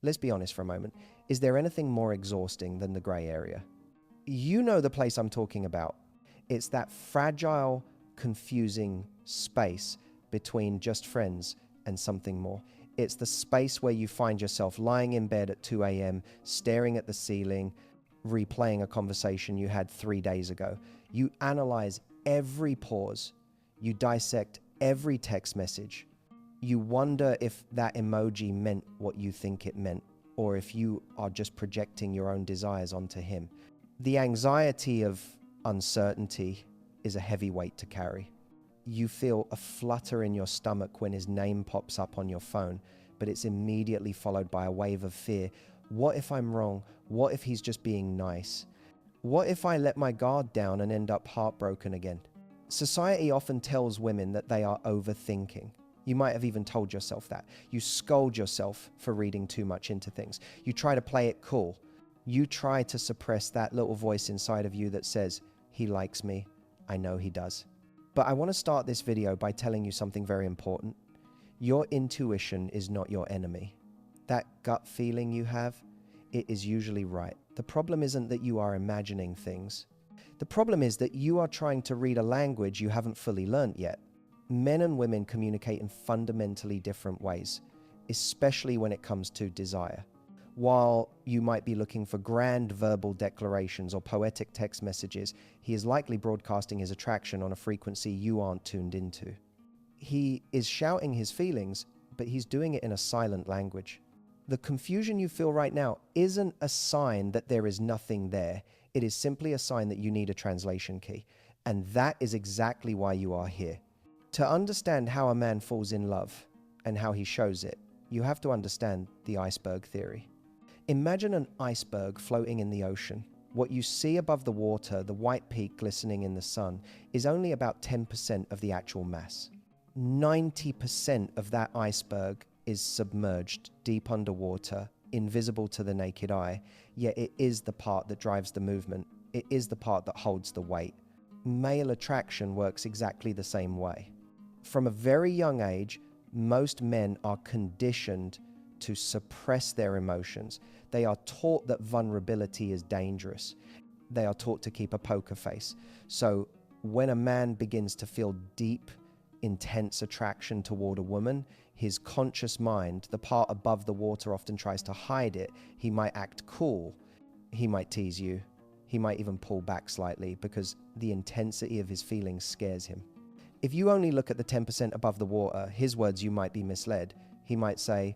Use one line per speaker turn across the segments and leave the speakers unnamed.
Let's be honest for a moment. Is there anything more exhausting than the gray area? You know the place I'm talking about. It's that fragile, confusing space between just friends and something more. It's the space where you find yourself lying in bed at 2 a.m., staring at the ceiling, replaying a conversation you had 3 days ago. You analyze every pause. You dissect every text message. You wonder if that emoji meant what you think it meant, or if you are just projecting your own desires onto him. The anxiety of uncertainty is a heavy weight to carry. You feel a flutter in your stomach when his name pops up on your phone, but it's immediately followed by a wave of fear. What if I'm wrong? What if he's just being nice? What if I let my guard down and end up heartbroken again? Society often tells women that they are overthinking. You might have even told yourself that. You scold yourself for reading too much into things. You try to play it cool. You try to suppress that little voice inside of you that says, he likes me. I know he does. But I want to start this video by telling you something very important. Your intuition is not your enemy. That gut feeling you have, it is usually right. The problem isn't that you are imagining things. The problem is that you are trying to read a language you haven't fully learnt yet. Men and women communicate in fundamentally different ways, especially when it comes to desire. While you might be looking for grand verbal declarations or poetic text messages, he is likely broadcasting his attraction on a frequency you aren't tuned into. He is shouting his feelings, but he's doing it in a silent language. The confusion you feel right now isn't a sign that there is nothing there. It is simply a sign that you need a translation key. And that is exactly why you are here. To understand how a man falls in love and how he shows it, you have to understand the iceberg theory. Imagine an iceberg floating in the ocean. What you see above the water, the white peak glistening in the sun, is only about 10% of the actual mass. 90% of that iceberg is submerged deep underwater, invisible to the naked eye, yet it is the part that drives the movement. It is the part that holds the weight. Male attraction works exactly the same way. From a very young age, most men are conditioned to suppress their emotions. They are taught that vulnerability is dangerous. They are taught to keep a poker face. So when a man begins to feel deep, intense attraction toward a woman, his conscious mind, the part above the water, often tries to hide it. He might act cool. He might tease you. He might even pull back slightly because the intensity of his feelings scares him. If you only look at the 10% above the water, his words, you might be misled. He might say,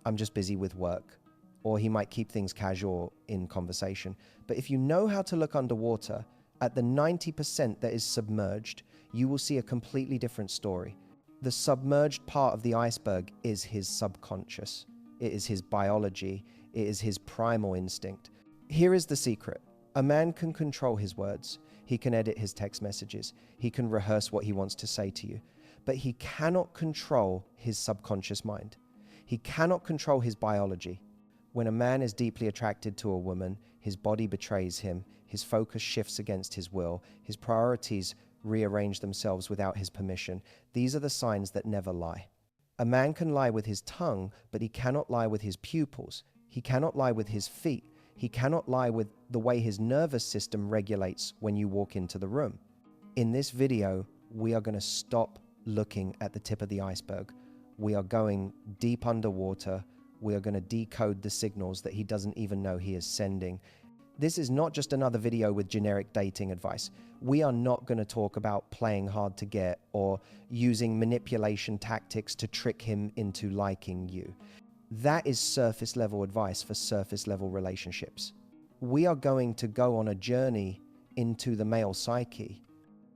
I'm just busy with work. Or he might keep things casual in conversation. But if you know how to look underwater, at the 90% that is submerged, you will see a completely different story. The submerged part of the iceberg is his subconscious. It is his biology. It is his primal instinct. Here is the secret. A man can control his words. He can edit his text messages. He can rehearse what he wants to say to you. But he cannot control his subconscious mind. He cannot control his biology. When a man is deeply attracted to a woman, his body betrays him, his focus shifts against his will, his priorities rearrange themselves without his permission. These are the signs that never lie. A man can lie with his tongue, but he cannot lie with his pupils. He cannot lie with his feet. He cannot lie with the way his nervous system regulates when you walk into the room. In this video, we are going to stop looking at the tip of the iceberg. We are going deep underwater. We are going to decode the signals that he doesn't even know he is sending. This is not just another video with generic dating advice. We are not going to talk about playing hard to get or using manipulation tactics to trick him into liking you. That is surface level advice for surface level relationships. We are going to go on a journey into the male psyche.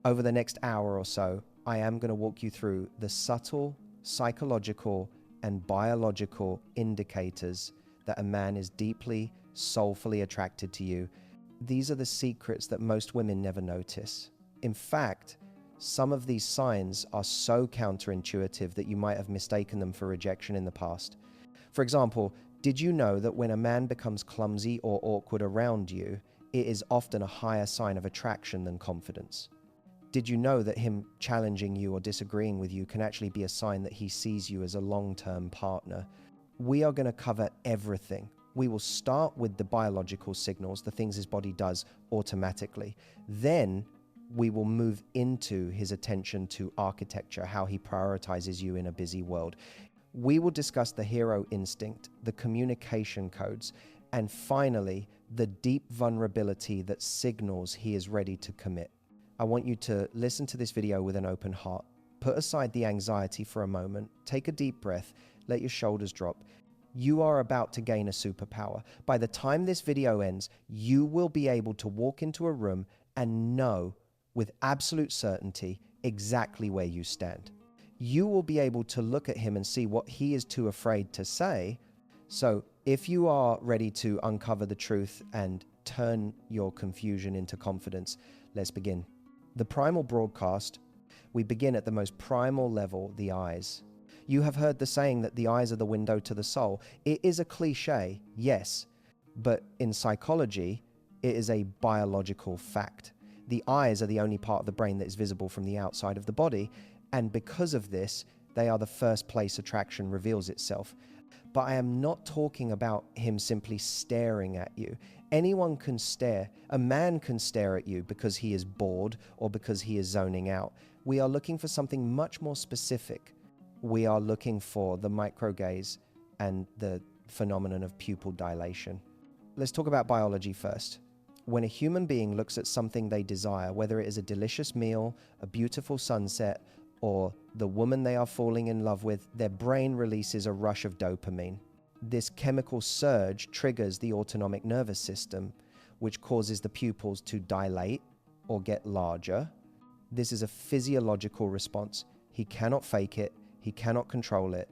Over the next hour or so, I am going to walk you through the subtle psychological and biological indicators that a man is deeply, soulfully attracted to you. These are the secrets that most women never notice. In fact, some of these signs are so counterintuitive that you might have mistaken them for rejection in the past. For example, did you know that when a man becomes clumsy or awkward around you, it is often a higher sign of attraction than confidence? Did you know that him challenging you or disagreeing with you can actually be a sign that he sees you as a long-term partner? We are going to cover everything. We will start with the biological signals, the things his body does automatically. Then we will move into his attention to architecture, how he prioritizes you in a busy world. We will discuss the hero instinct, the communication codes, and finally, the deep vulnerability that signals he is ready to commit. I want you to listen to this video with an open heart. Put aside the anxiety for a moment, take a deep breath, let your shoulders drop. You are about to gain a superpower. By the time this video ends, you will be able to walk into a room and know with absolute certainty exactly where you stand. You will be able to look at him and see what he is too afraid to say. So if you are ready to uncover the truth and turn your confusion into confidence, let's begin. The Primal Broadcast, we begin at the most primal level, the eyes. You have heard the saying that the eyes are the window to the soul. It is a cliche, yes, but in psychology, it is a biological fact. The eyes are the only part of the brain that is visible from the outside of the body, and because of this, they are the first place attraction reveals itself. But I am not talking about him simply staring at you. Anyone can stare. A man can stare at you because he is bored or because he is zoning out. We are looking for something much more specific. We are looking for the microgaze and the phenomenon of pupil dilation. Let's talk about biology first. When a human being looks at something they desire, whether it is a delicious meal, a beautiful sunset, or the woman they are falling in love with, their brain releases a rush of dopamine. This chemical surge triggers the autonomic nervous system, which causes the pupils to dilate or get larger. This is a physiological response. He cannot fake it. He cannot control it.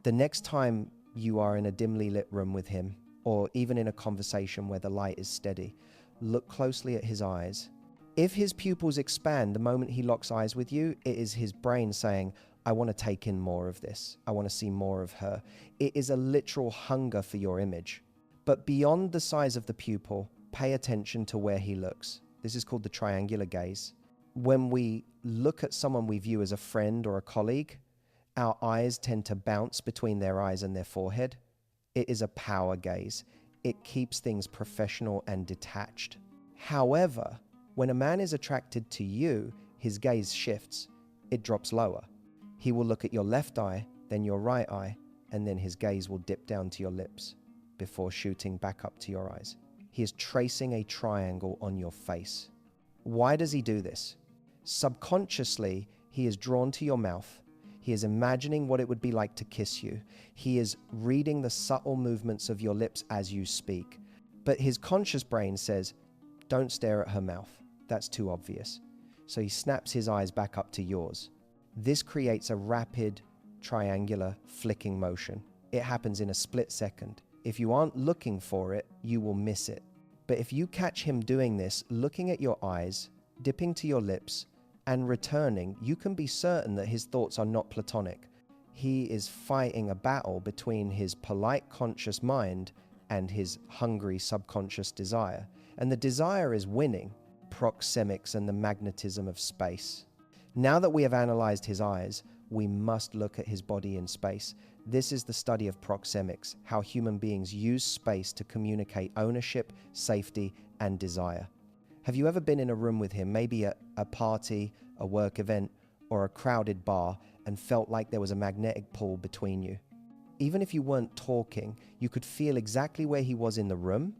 The next time you are in a dimly lit room with him, or even in a conversation where the light is steady, look closely at his eyes. If his pupils expand the moment he locks eyes with you, it is his brain saying, I want to take in more of this. I want to see more of her. It is a literal hunger for your image. But beyond the size of the pupil, pay attention to where he looks. This is called the triangular gaze. When we look at someone we view as a friend or a colleague, our eyes tend to bounce between their eyes and their forehead. It is a power gaze. It keeps things professional and detached. However, when a man is attracted to you, his gaze shifts. It drops lower. He will look at your left eye, then your right eye, and then his gaze will dip down to your lips before shooting back up to your eyes. He is tracing a triangle on your face. Why does he do this? Subconsciously, he is drawn to your mouth. He is imagining what it would be like to kiss you. He is reading the subtle movements of your lips as you speak. But his conscious brain says, don't stare at her mouth. That's too obvious. So he snaps his eyes back up to yours. This creates a rapid, triangular flicking motion. It happens in a split second. If you aren't looking for it, you will miss it. But if you catch him doing this, looking at your eyes, dipping to your lips, and returning, you can be certain that his thoughts are not platonic. He is fighting a battle between his polite conscious mind and his hungry subconscious desire. And the desire is winning. Proxemics and the magnetism of space. Now that we have analyzed his eyes, we must look at his body in space. This is the study of proxemics, how human beings use space to communicate ownership, safety, and desire. Have you ever been in a room with him, maybe at a party, a work event, or a crowded bar, and felt like there was a magnetic pull between you? Even if you weren't talking, you could feel exactly where he was in the room.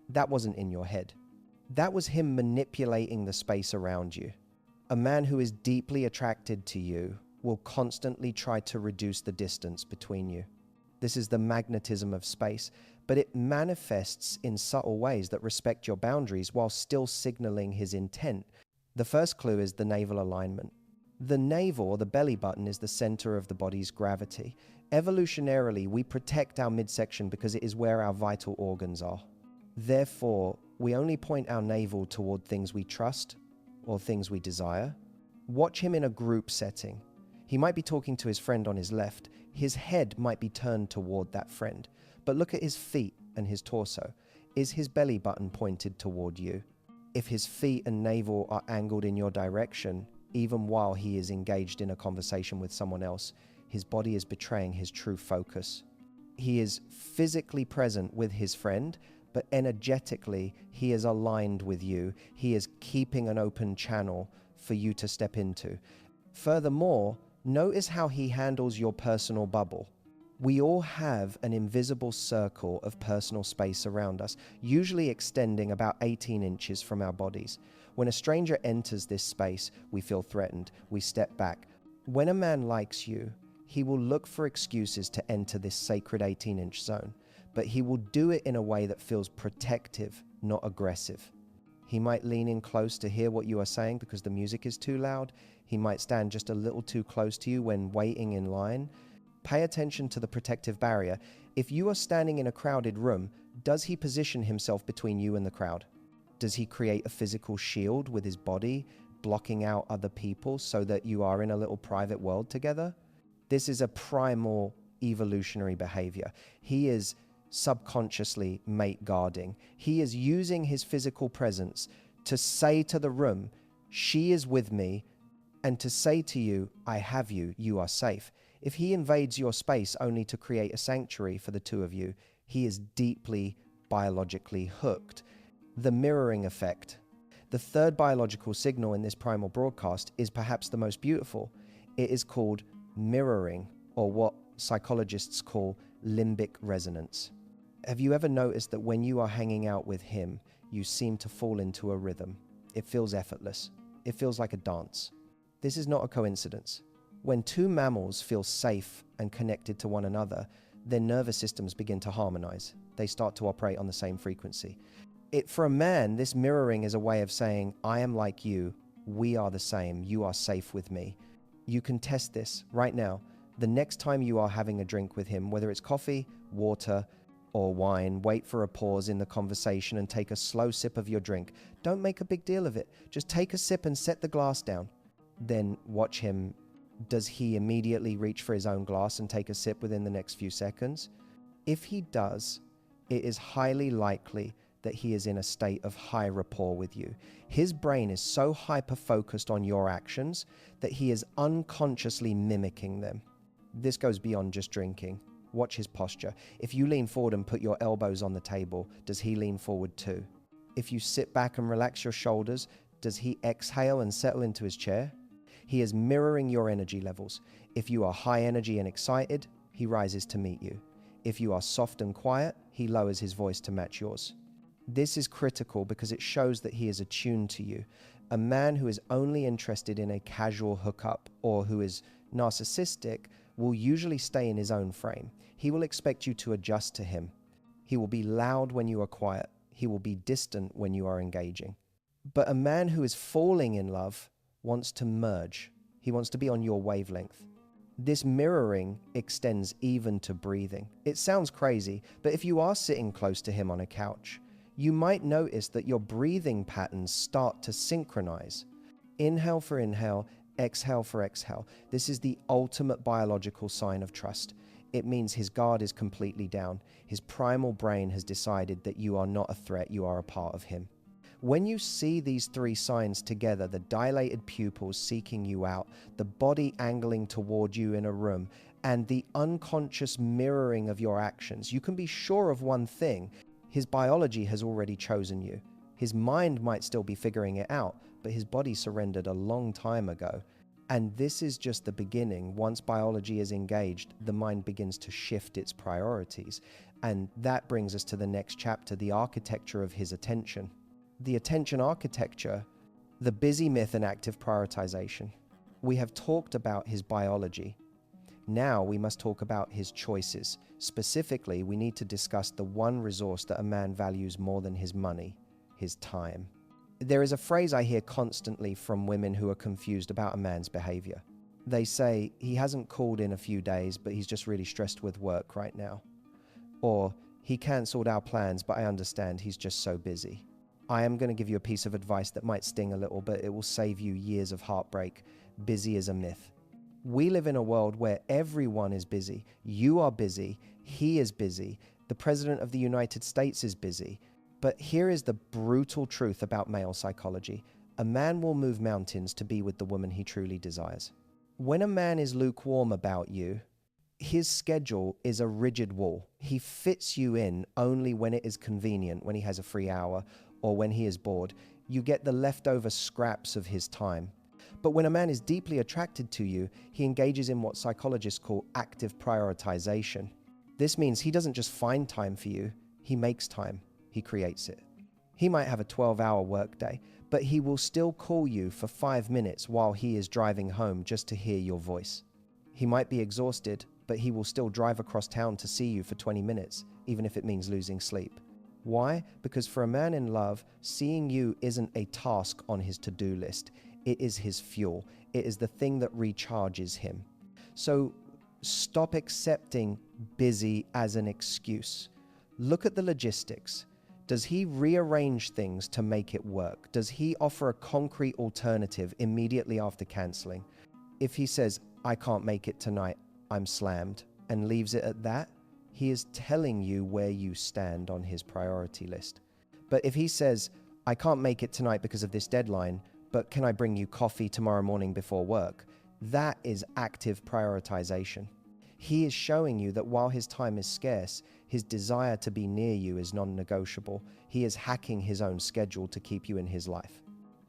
That wasn't in your head. That was him manipulating the space around you. A man who is deeply attracted to you will constantly try to reduce the distance between you. This is the magnetism of space, but it manifests in subtle ways that respect your boundaries while still signaling his intent. The first clue is the navel alignment. The navel, or the belly button, is the center of the body's gravity. Evolutionarily, we protect our midsection because it is where our vital organs are. Therefore, we only point our navel toward things we trust or things we desire. Watch him in a group setting. He might be talking to his friend on his left. His head might be turned toward that friend. But look at his feet and his torso. Is his belly button pointed toward you? If his feet and navel are angled in your direction, even while he is engaged in a conversation with someone else, his body is betraying his true focus. He is physically present with his friend, but energetically, he is aligned with you. He is keeping an open channel for you to step into. Furthermore, notice how he handles your personal bubble. We all have an invisible circle of personal space around us, usually extending about 18 inches from our bodies. When a stranger enters this space, we feel threatened. We step back. When a man likes you, he will look for excuses to enter this sacred 18-inch zone, but he will do it in a way that feels protective, not aggressive. He might lean in close to hear what you are saying because the music is too loud. He might stand just a little too close to you when waiting in line. Pay attention to the protective barrier. If you are standing in a crowded room, does he position himself between you and the crowd? Does he create a physical shield with his body, blocking out other people so that you are in a little private world together? This is a primal evolutionary behavior. He is subconsciously mate guarding. He is using his physical presence to say to the room, she is with me, and to say to you, I have you, you are safe. If he invades your space only to create a sanctuary for the two of you, he is deeply biologically hooked. The mirroring effect. The third biological signal in this primal broadcast is perhaps the most beautiful. It is called mirroring, or what psychologists call limbic resonance. Have you ever noticed that when you are hanging out with him, you seem to fall into a rhythm? It feels effortless. It feels like a dance. This is not a coincidence. When two mammals feel safe and connected to one another, their nervous systems begin to harmonize. They start to operate on the same frequency. For a man, this mirroring is a way of saying, I am like you, we are the same, you are safe with me. You can test this right now. The next time you are having a drink with him, whether it's coffee, water, or wine, wait for a pause in the conversation and take a slow sip of your drink. Don't make a big deal of it. Just take a sip and set the glass down. Then watch him. Does he immediately reach for his own glass and take a sip within the next few seconds? If he does, it is highly likely that he is in a state of high rapport with you. His brain is so hyper-focused on your actions that he is unconsciously mimicking them. This goes beyond just drinking. Watch his posture. If you lean forward and put your elbows on the table, does he lean forward too? If you sit back and relax your shoulders, does he exhale and settle into his chair? He is mirroring your energy levels. If you are high energy and excited, he rises to meet you. If you are soft and quiet, he lowers his voice to match yours. This is critical because it shows that he is attuned to you. A man who is only interested in a casual hookup or who is narcissistic will usually stay in his own frame. He will expect you to adjust to him. He will be loud when you are quiet. He will be distant when you are engaging. But a man who is falling in love wants to merge. He wants to be on your wavelength. This mirroring extends even to breathing. It sounds crazy, but if you are sitting close to him on a couch, you might notice that your breathing patterns start to synchronize. Inhale for inhale, exhale for exhale. This is the ultimate biological sign of trust. It means his guard is completely down. His primal brain has decided that you are not a threat, you are a part of him. When you see these three signs together, the dilated pupils seeking you out, the body angling toward you in a room, and the unconscious mirroring of your actions, you can be sure of one thing. His biology has already chosen you. His mind might still be figuring it out, but his body surrendered a long time ago. And this is just the beginning. Once biology is engaged, the mind begins to shift its priorities. And that brings us to the next chapter, the architecture of his attention. The attention architecture, the busy myth and active prioritization. We have talked about his biology. Now we must talk about his choices. Specifically, we need to discuss the one resource that a man values more than his money, his time. There is a phrase I hear constantly from women who are confused about a man's behavior. They say, he hasn't called in a few days, but he's just really stressed with work right now. Or, he cancelled our plans, but I understand he's just so busy. I am going to give you a piece of advice that might sting a little, but it will save you years of heartbreak. Busy is a myth. We live in a world where everyone is busy. You are busy. He is busy. The President of the United States is busy. But here is the brutal truth about male psychology. A man will move mountains to be with the woman he truly desires. When a man is lukewarm about you, His schedule is a rigid wall. He fits you in only when it is convenient, when he has a free hour or when he is bored. You get the leftover scraps of his time. But when a man is deeply attracted to you, he engages in what psychologists call active prioritization. This means he doesn't just find time for you, he makes time, he creates it. He might have a 12-hour workday, but he will still call you for 5 minutes while he is driving home just to hear your voice. He might be exhausted, but he will still drive across town to see you for 20 minutes, even if it means losing sleep. Why? Because for a man in love, seeing you isn't a task on his to-do list. It is his fuel. It is the thing that recharges him. So stop accepting busy as an excuse. Look at the logistics. Does he rearrange things to make it work? Does he offer a concrete alternative immediately after canceling? If he says, I can't make it tonight, I'm slammed, and leaves it at that, he is telling you where you stand on his priority list. But if he says, I can't make it tonight because of this deadline, but can I bring you coffee tomorrow morning before work? That is active prioritization. He is showing you that while his time is scarce, his desire to be near you is non-negotiable. He is hacking his own schedule to keep you in his life.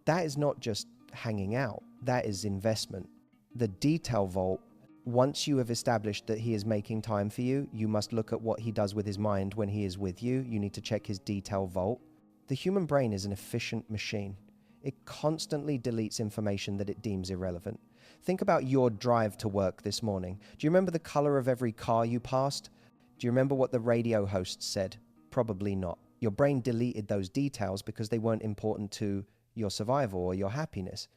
That is not just hanging out, that is investment. The detail vault, once you have established that he is making time for you, you must look at what he does with his mind when he is with you. You need to check his detail vault. The human brain is an efficient machine. It constantly deletes information that it deems irrelevant. Think about your drive to work this morning. Do you remember the color of every car you passed? Do you remember what the radio host said? Probably not. Your brain deleted those details because they weren't important to your survival or your happiness.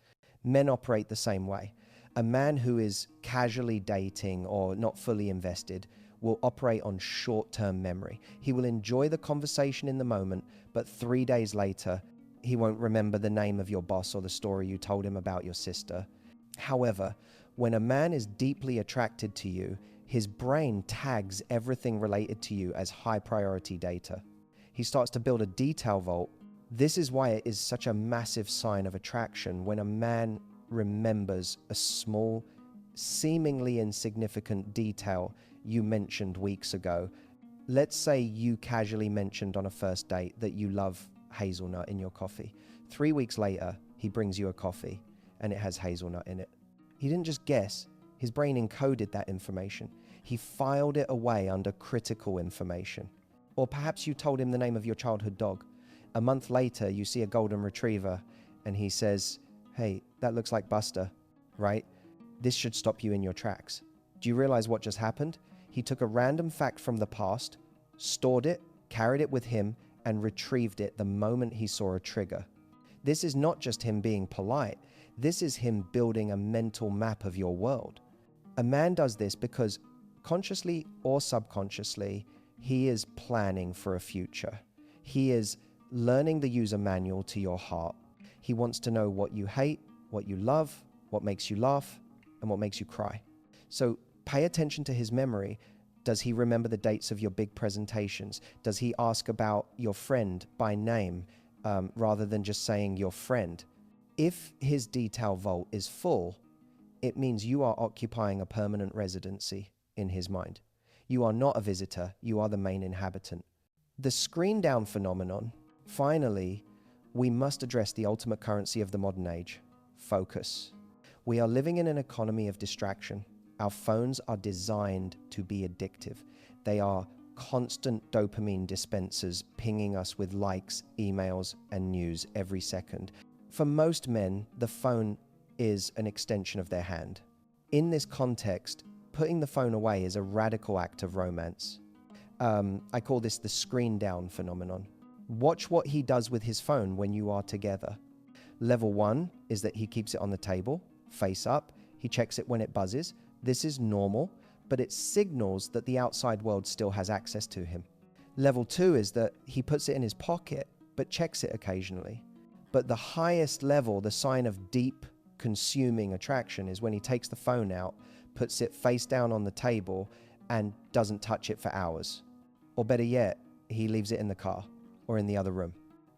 Men operate the same way. A man who is casually dating or not fully invested will operate on short-term memory. He will enjoy the conversation in the moment, but 3 days later, he won't remember the name of your boss or the story you told him about your sister. However, when a man is deeply attracted to you, his brain tags everything related to you as high priority data. He starts to build a detail vault. This is why it is such a massive sign of attraction when a man remembers a small, seemingly insignificant detail you mentioned weeks ago. Let's say you casually mentioned on a first date that you love hazelnut in your coffee. 3 weeks later, he brings you a coffee and it has hazelnut in it. He didn't just guess, his brain encoded that information. He filed it away under critical information. Or perhaps you told him the name of your childhood dog. A month later, you see a golden retriever and he says, hey, that looks like Buster, right? This should stop you in your tracks. Do you realize what just happened? He took a random fact from the past, stored it, carried it with him, and retrieved it the moment he saw a trigger. This is not just him being polite. This is him building a mental map of your world. A man does this because consciously or subconsciously, he is planning for a future. He is learning the user manual to your heart. He wants to know what you hate, what you love, what makes you laugh, and what makes you cry. So pay attention to his memory. Does he remember the dates of your big presentations? Does he ask about your friend by name rather than just saying your friend? If his detail vault is full, it means you are occupying a permanent residency in his mind. You are not a visitor, you are the main inhabitant. The screen down phenomenon, finally, we must address the ultimate currency of the modern age, focus. We are living in an economy of distraction. Our phones are designed to be addictive. They are constant dopamine dispensers pinging us with likes, emails, and news every second. For most men, the phone is an extension of their hand. In this context, putting the phone away is a radical act of romance. I call this the screen down phenomenon. Watch what he does with his phone when you are together. Level 1 is that he keeps it on the table, face up. He checks it when it buzzes. This is normal, but it signals that the outside world still has access to him. Level 2 is that he puts it in his pocket, but checks it occasionally. But the highest level, the sign of deep, consuming attraction, is when he takes the phone out, puts it face down on the table, and doesn't touch it for hours. Or better yet, he leaves it in the car or in the other room.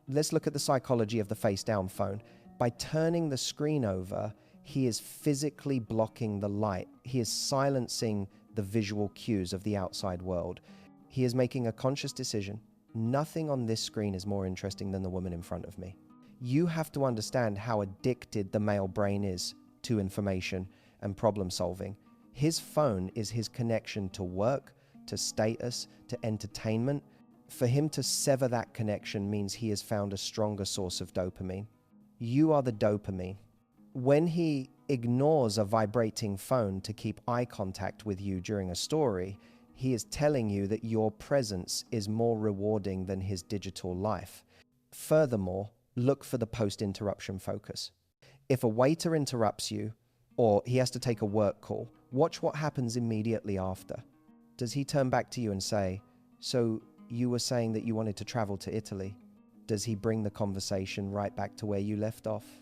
Let's look at the psychology of the face down phone. By turning the screen over, he is physically blocking the light. He is silencing the visual cues of the outside world. He is making a conscious decision. Nothing on this screen is more interesting than the woman in front of me. You have to understand how addicted the male brain is to information and problem solving. His phone is his connection to work, to status, to entertainment. For him to sever that connection means he has found a stronger source of dopamine. You are the dopamine. When he ignores a vibrating phone to keep eye contact with you during a story, he is telling you that your presence is more rewarding than his digital life. Furthermore, look for the post-interruption focus. If a waiter interrupts you, or he has to take a work call, watch what happens immediately after. Does he turn back to you and say, "So you were saying that you wanted to travel to Italy?" Does he bring the conversation right back to where you left off?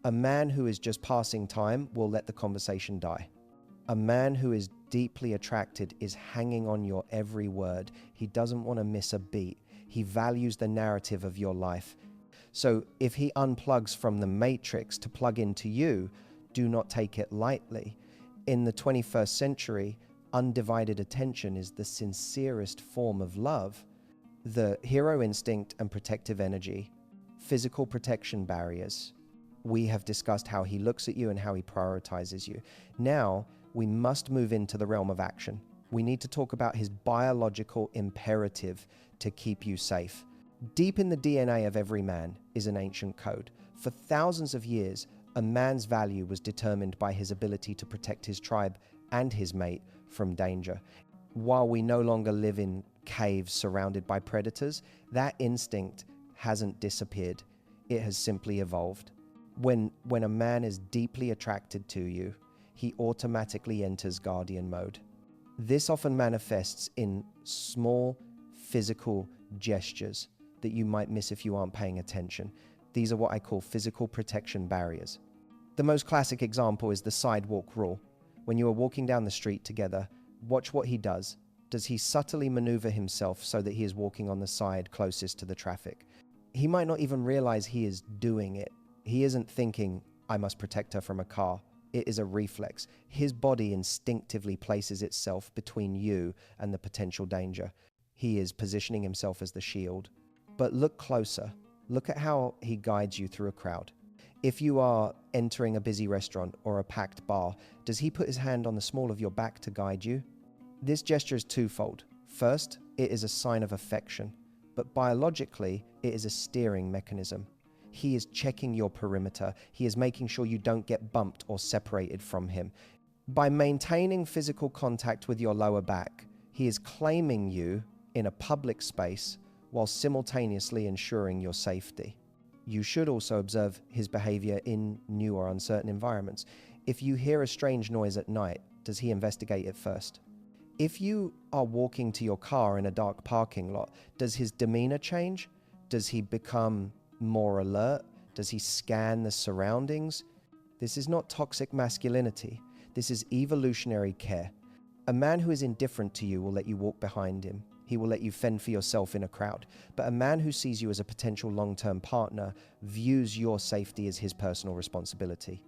A man who is just passing time will let the conversation die. A man who is deeply attracted is hanging on your every word. He doesn't want to miss a beat. He values the narrative of your life. So if he unplugs from the matrix to plug into you, do not take it lightly. In the 21st century, undivided attention is the sincerest form of love. The hero instinct and protective energy, physical protection barriers. We have discussed how he looks at you and how he prioritizes you. Now, we must move into the realm of action. We need to talk about his biological imperative to keep you safe. Deep in the DNA of every man is an ancient code. For thousands of years, a man's value was determined by his ability to protect his tribe and his mate from danger. While we no longer live in caves surrounded by predators, that instinct hasn't disappeared. It has simply evolved. When a man is deeply attracted to you, he automatically enters guardian mode. This often manifests in small physical gestures that you might miss if you aren't paying attention. These are what I call physical protection barriers. The most classic example is the sidewalk rule. When you are walking down the street together, watch what he does. Does he subtly maneuver himself so that he is walking on the side closest to the traffic? He might not even realize he is doing it. He isn't thinking, "I must protect her from a car." It is a reflex. His body instinctively places itself between you and the potential danger. He is positioning himself as the shield. But look closer. Look at how he guides you through a crowd. If you are entering a busy restaurant or a packed bar, does he put his hand on the small of your back to guide you? This gesture is twofold. First, it is a sign of affection, but biologically, it is a steering mechanism. He is checking your perimeter. He is making sure you don't get bumped or separated from him. By maintaining physical contact with your lower back, he is claiming you in a public space while simultaneously ensuring your safety. You should also observe his behavior in new or uncertain environments. If you hear a strange noise at night, does he investigate it first? If you are walking to your car in a dark parking lot, does his demeanor change? Does he become more alert? Does he scan the surroundings? This is not toxic masculinity. This is evolutionary care. A man who is indifferent to you will let you walk behind him. He will let you fend for yourself in a crowd. But a man who sees you as a potential long-term partner views your safety as his personal responsibility.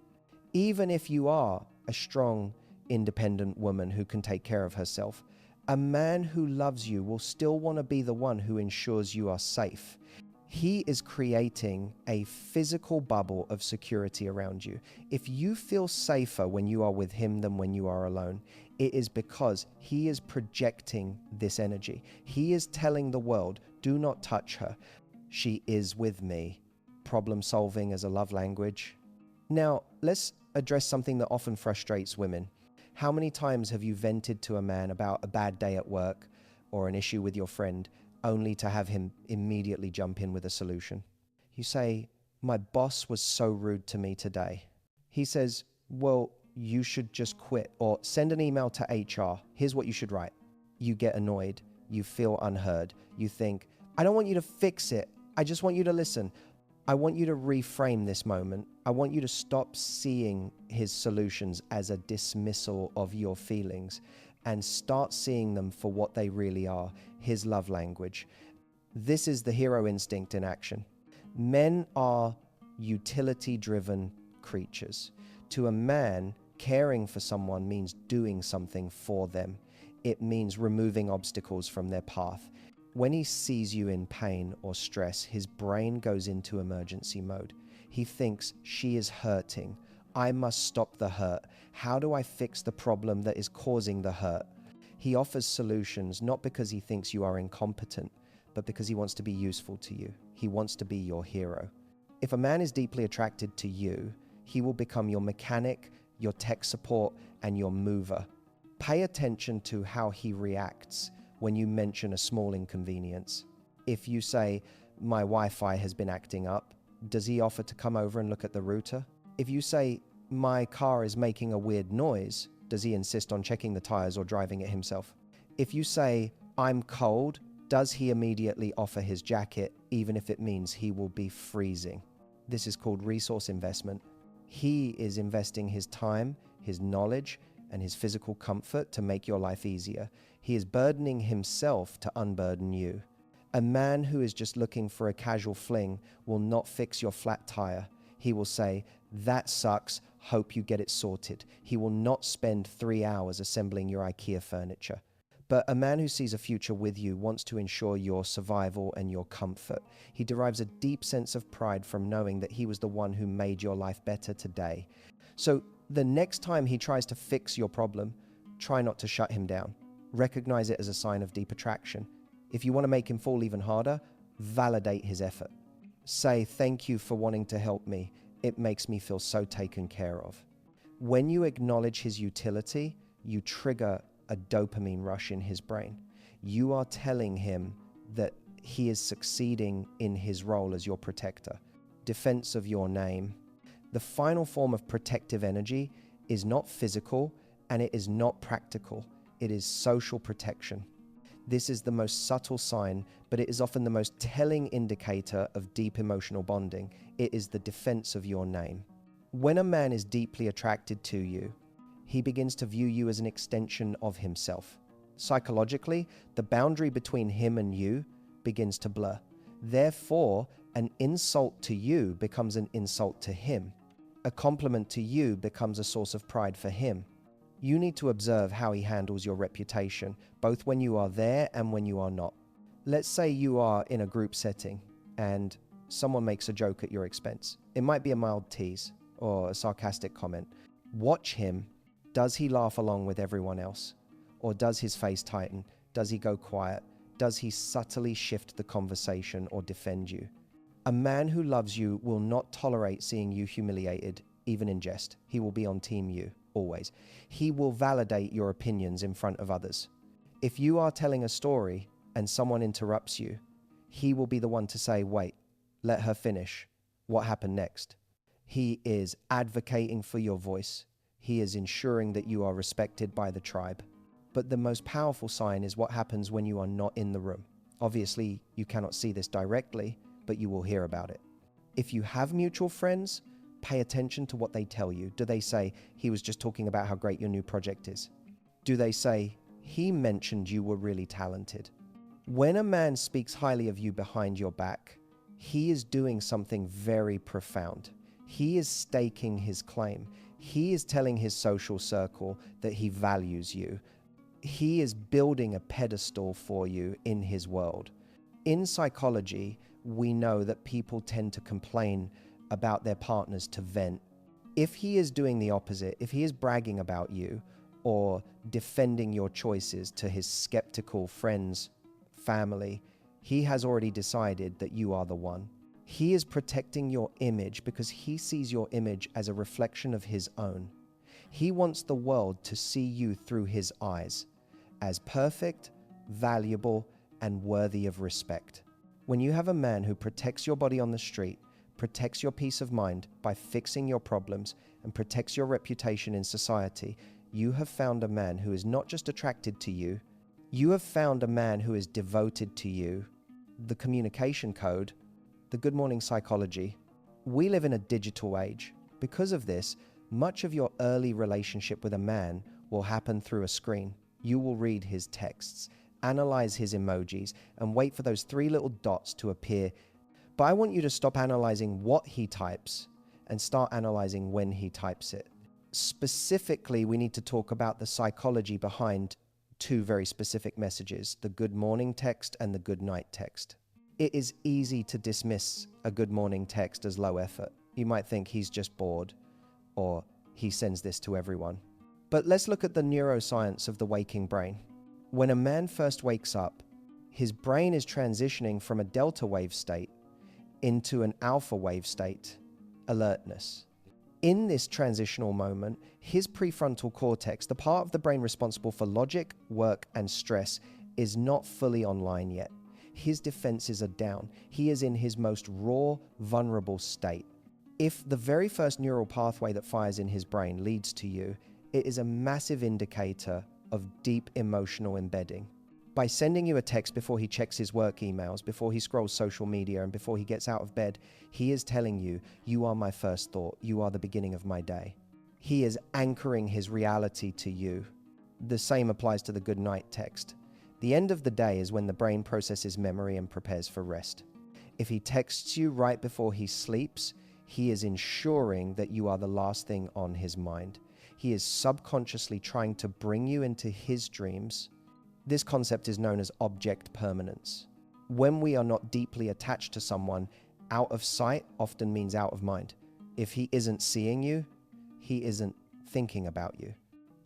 Even if you are a strong, independent woman who can take care of herself, a man who loves you will still want to be the one who ensures you are safe. He is creating a physical bubble of security around you. If you feel safer when you are with him than when you are alone, it is because he is projecting this energy. He is telling the world, "Do not touch her. She is with me." Problem solving as a love language. Now, let's address something that often frustrates women. How many times have you vented to a man about a bad day at work or an issue with your friend, only to have him immediately jump in with a solution? You say, "My boss was so rude to me today." He says, "Well, you should just quit," or "Send an email to HR. Here's what you should write." You get annoyed. You feel unheard. You think, "I don't want you to fix it. I just want you to listen." I want you to reframe this moment. I want you to stop seeing his solutions as a dismissal of your feelings and start seeing them for what they really are, his love language. This is the hero instinct in action. Men are utility-driven creatures. To a man, caring for someone means doing something for them. it means removing obstacles from their path. When he sees you in pain or stress, his brain goes into emergency mode. He thinks, she is hurting. I must stop the hurt. How do I fix the problem that is causing the hurt? He offers solutions not because he thinks you are incompetent, but because he wants to be useful to you. He wants to be your hero. If a man is deeply attracted to you, he will become your mechanic, your tech support, and your mover. Pay attention to how he reacts when you mention a small inconvenience. If you say, my Wi-Fi has been acting up, does he offer to come over and look at the router? If you say, my car is making a weird noise, does he insist on checking the tires or driving it himself? If you say, I'm cold, does he immediately offer his jacket, even if it means he will be freezing? This is called resource investment. He is investing his time, his knowledge, and his physical comfort to make your life easier. He is burdening himself to unburden you. A man who is just looking for a casual fling will not fix your flat tire. He will say, that sucks, hope you get it sorted. He will not spend 3 hours assembling your IKEA furniture. But a man who sees a future with you wants to ensure your survival and your comfort. He derives a deep sense of pride from knowing that he was the one who made your life better today. So the next time he tries to fix your problem, try not to shut him down. Recognize it as a sign of deep attraction. If you want to make him fall even harder, validate his effort. Say, thank you for wanting to help me. It makes me feel so taken care of. When you acknowledge his utility, you trigger a dopamine rush in his brain. You are telling him that he is succeeding in his role as your protector. Defense of your name. The final form of protective energy is not physical and it is not practical. It is social protection. This is the most subtle sign, but it is often the most telling indicator of deep emotional bonding. It is the defense of your name. When a man is deeply attracted to you, he begins to view you as an extension of himself. Psychologically, the boundary between him and you begins to blur. Therefore, an insult to you becomes an insult to him. A compliment to you becomes a source of pride for him. You need to observe how he handles your reputation, both when you are there and when you are not. Let's say you are in a group setting and someone makes a joke at your expense. It might be a mild tease or a sarcastic comment. Watch him. Does he laugh along with everyone else? Or does his face tighten? Does he go quiet? Does he subtly shift the conversation or defend you? A man who loves you will not tolerate seeing you humiliated, even in jest. He will be on team you, always. He will validate your opinions in front of others. If you are telling a story and someone interrupts you, he will be the one to say, wait, let her finish. What happened next? He is advocating for your voice. He is ensuring that you are respected by the tribe. But the most powerful sign is what happens when you are not in the room. Obviously, you cannot see this directly, but you will hear about it. If you have mutual friends, pay attention to what they tell you. Do they say, he was just talking about how great your new project is? Do they say, he mentioned you were really talented? When a man speaks highly of you behind your back, he is doing something very profound. He is staking his claim. He is telling his social circle that he values you. He is building a pedestal for you in his world. In psychology, we know that people tend to complain about their partners to vent. If he is doing the opposite, if he is bragging about you or defending your choices to his skeptical friends, family, he has already decided that you are the one. He is protecting your image because he sees your image as a reflection of his own. He wants the world to see you through his eyes, as perfect, valuable, and worthy of respect. When you have a man who protects your body on the street, protects your peace of mind by fixing your problems, and protects your reputation in society, you have found a man who is not just attracted to you, you have found a man who is devoted to you. The communication code, the good morning psychology. We live in a digital age. Because of this, much of your early relationship with a man will happen through a screen. You will read his texts, analyze his emojis, and wait for those 3 little dots to appear. But I want you to stop analyzing what he types and start analyzing when he types it. Specifically, we need to talk about the psychology behind two very specific messages, the good morning text and the good night text. It is easy to dismiss a good morning text as low effort. You might think he's just bored, or he sends this to everyone. But let's look at the neuroscience of the waking brain. When a man first wakes up, his brain is transitioning from a delta wave state into an alpha wave state, alertness. In this transitional moment, his prefrontal cortex, the part of the brain responsible for logic, work, and stress, is not fully online yet. His defenses are down. He is in his most raw, vulnerable state. If the very first neural pathway that fires in his brain leads to you, it is a massive indicator of deep emotional embedding. By sending you a text before he checks his work emails, before he scrolls social media, and before he gets out of bed, he is telling you, you are my first thought, you are the beginning of my day. He is anchoring his reality to you. The same applies to the good night text. The end of the day is when the brain processes memory and prepares for rest. If he texts you right before he sleeps, he is ensuring that you are the last thing on his mind. He is subconsciously trying to bring you into his dreams. This concept is known as object permanence. When we are not deeply attached to someone, out of sight often means out of mind. If he isn't seeing you, he isn't thinking about you.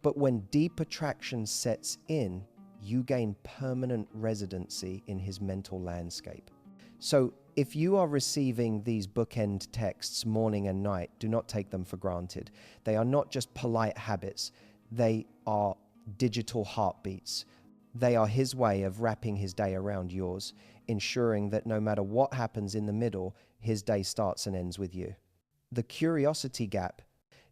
But when deep attraction sets in, you gain permanent residency in his mental landscape. So if you are receiving these bookend texts morning and night, do not take them for granted. They are not just polite habits. They are digital heartbeats. They are his way of wrapping his day around yours, ensuring that no matter what happens in the middle, his day starts and ends with you. The curiosity gap.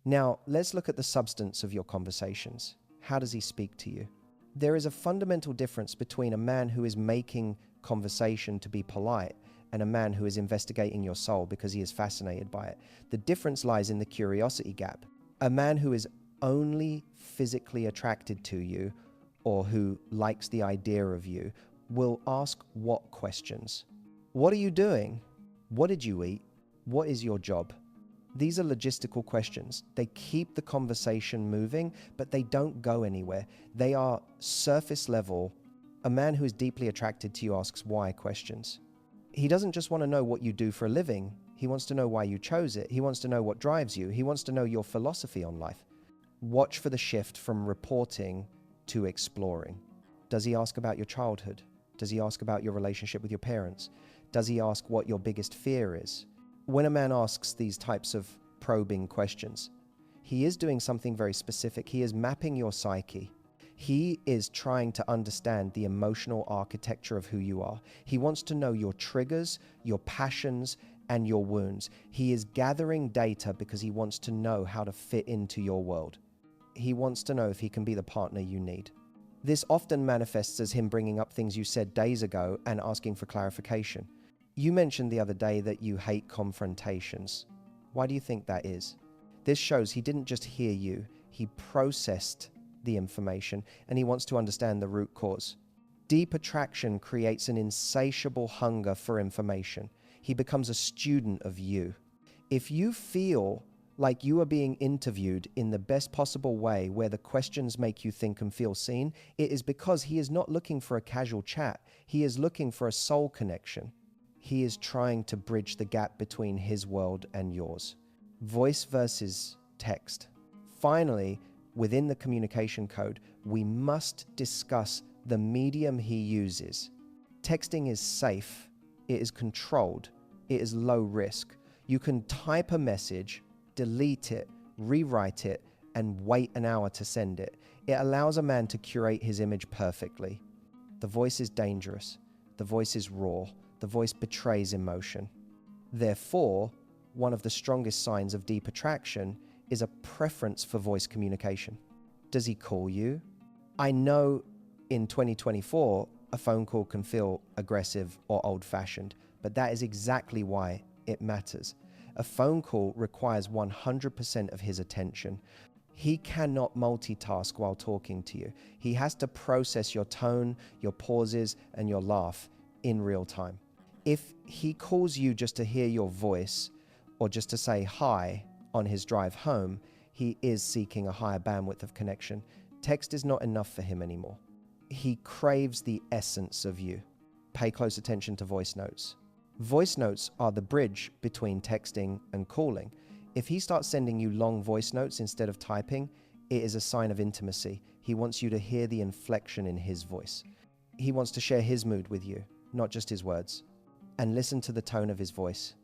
Now, let's look at the substance of your conversations. How does he speak to you? There is a fundamental difference between a man who is making conversation to be polite and a man who is investigating your soul because he is fascinated by it. The difference lies in the curiosity gap. A man who is only physically attracted to you or who likes the idea of you will ask what questions? What are you doing? What did you eat? What is your job? These are logistical questions. They keep the conversation moving, but they don't go anywhere. They are surface level. A man who is deeply attracted to you asks why questions. He doesn't just want to know what you do for a living. He wants to know why you chose it. He wants to know what drives you. He wants to know your philosophy on life. Watch for the shift from reporting to exploring. Does he ask about your childhood? Does he ask about your relationship with your parents? Does he ask what your biggest fear is? When a man asks these types of probing questions, he is doing something very specific. He is mapping your psyche. He is trying to understand the emotional architecture of who you are. He wants to know your triggers, your passions, and your wounds. He is gathering data because he wants to know how to fit into your world. He wants to know if he can be the partner you need. This often manifests as him bringing up things you said days ago and asking for clarification. You mentioned the other day that you hate confrontations. Why do you think that is? This shows he didn't just hear you, he processed the information and he wants to understand the root cause. Deep attraction creates an insatiable hunger for information. He becomes a student of you. If you feel like you are being interviewed in the best possible way where the questions make you think and feel seen, it is because he is not looking for a casual chat. He is looking for a soul connection. He is trying to bridge the gap between his world and yours. Voice versus text. Finally, within the communication code, we must discuss the medium he uses. Texting is safe, it is controlled, it is low risk. You can type a message, delete it, rewrite it, and wait an hour to send it. It allows a man to curate his image perfectly. The voice is dangerous. The voice is raw. The voice betrays emotion. Therefore, one of the strongest signs of deep attraction is a preference for voice communication. Does he call you? I know in 2024, a phone call can feel aggressive or old-fashioned, but that is exactly why it matters. A phone call requires 100% of his attention. He cannot multitask while talking to you. He has to process your tone, your pauses, and your laugh in real time. If he calls you just to hear your voice or just to say hi on his drive home, he is seeking a higher bandwidth of connection. Text is not enough for him anymore. He craves the essence of you. Pay close attention to voice notes. Voice notes are the bridge between texting and calling. If he starts sending you long voice notes instead of typing, it is a sign of intimacy. He wants you to hear the inflection in his voice. He wants to share his mood with you, not just his words. And listen to the tone of his voice.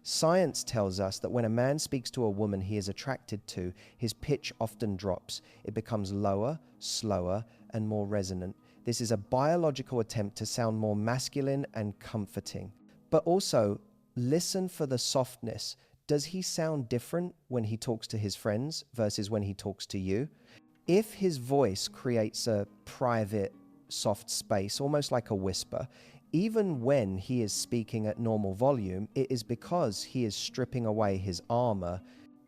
Science tells us that when a man speaks to a woman he is attracted to, his pitch often drops. It becomes lower, slower, and more resonant. This is a biological attempt to sound more masculine and comforting. But also, listen for the softness. Does he sound different when he talks to his friends versus when he talks to you? If his voice creates a private, soft space, almost like a whisper, even when he is speaking at normal volume, it is because he is stripping away his armor.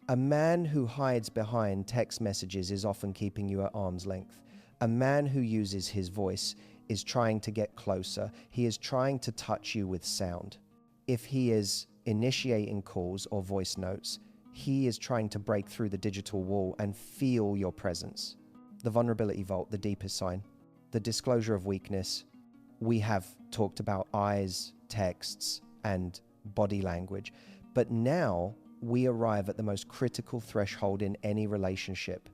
A man who hides behind text messages is often keeping you at arm's length. A man who uses his voice is trying to get closer. He is trying to touch you with sound. If he is initiating calls or voice notes, he is trying to break through the digital wall and feel your presence. The vulnerability vault, the deepest sign. The disclosure of weakness. We have talked about eyes, texts, and body language, but now we arrive at the most critical threshold in any relationship.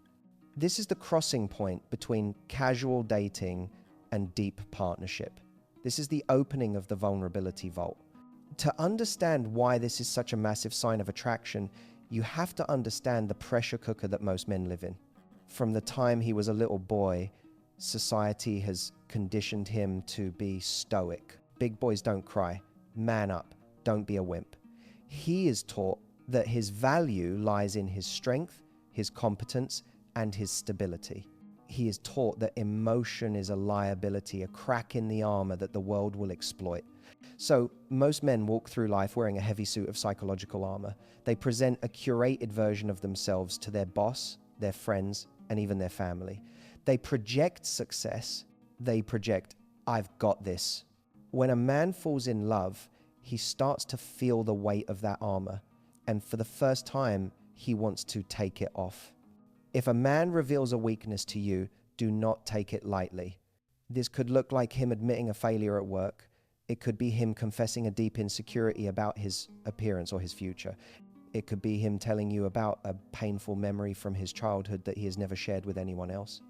This is the crossing point between casual dating and deep partnership. This is the opening of the vulnerability vault. To understand why this is such a massive sign of attraction, you have to understand the pressure cooker that most men live in. From the time he was a little boy, society has conditioned him to be stoic. Big boys don't cry. Man up. Don't be a wimp. He is taught that his value lies in his strength, his competence, and his stability. He is taught that emotion is a liability, a crack in the armor that the world will exploit. So most men walk through life wearing a heavy suit of psychological armor. They present a curated version of themselves to their boss, their friends, and even their family. They project success. They project, I've got this. When a man falls in love, he starts to feel the weight of that armor. And for the first time, he wants to take it off. If a man reveals a weakness to you, do not take it lightly. This could look like him admitting a failure at work. It could be him confessing a deep insecurity about his appearance or his future. It could be him telling you about a painful memory from his childhood that he has never shared with anyone else.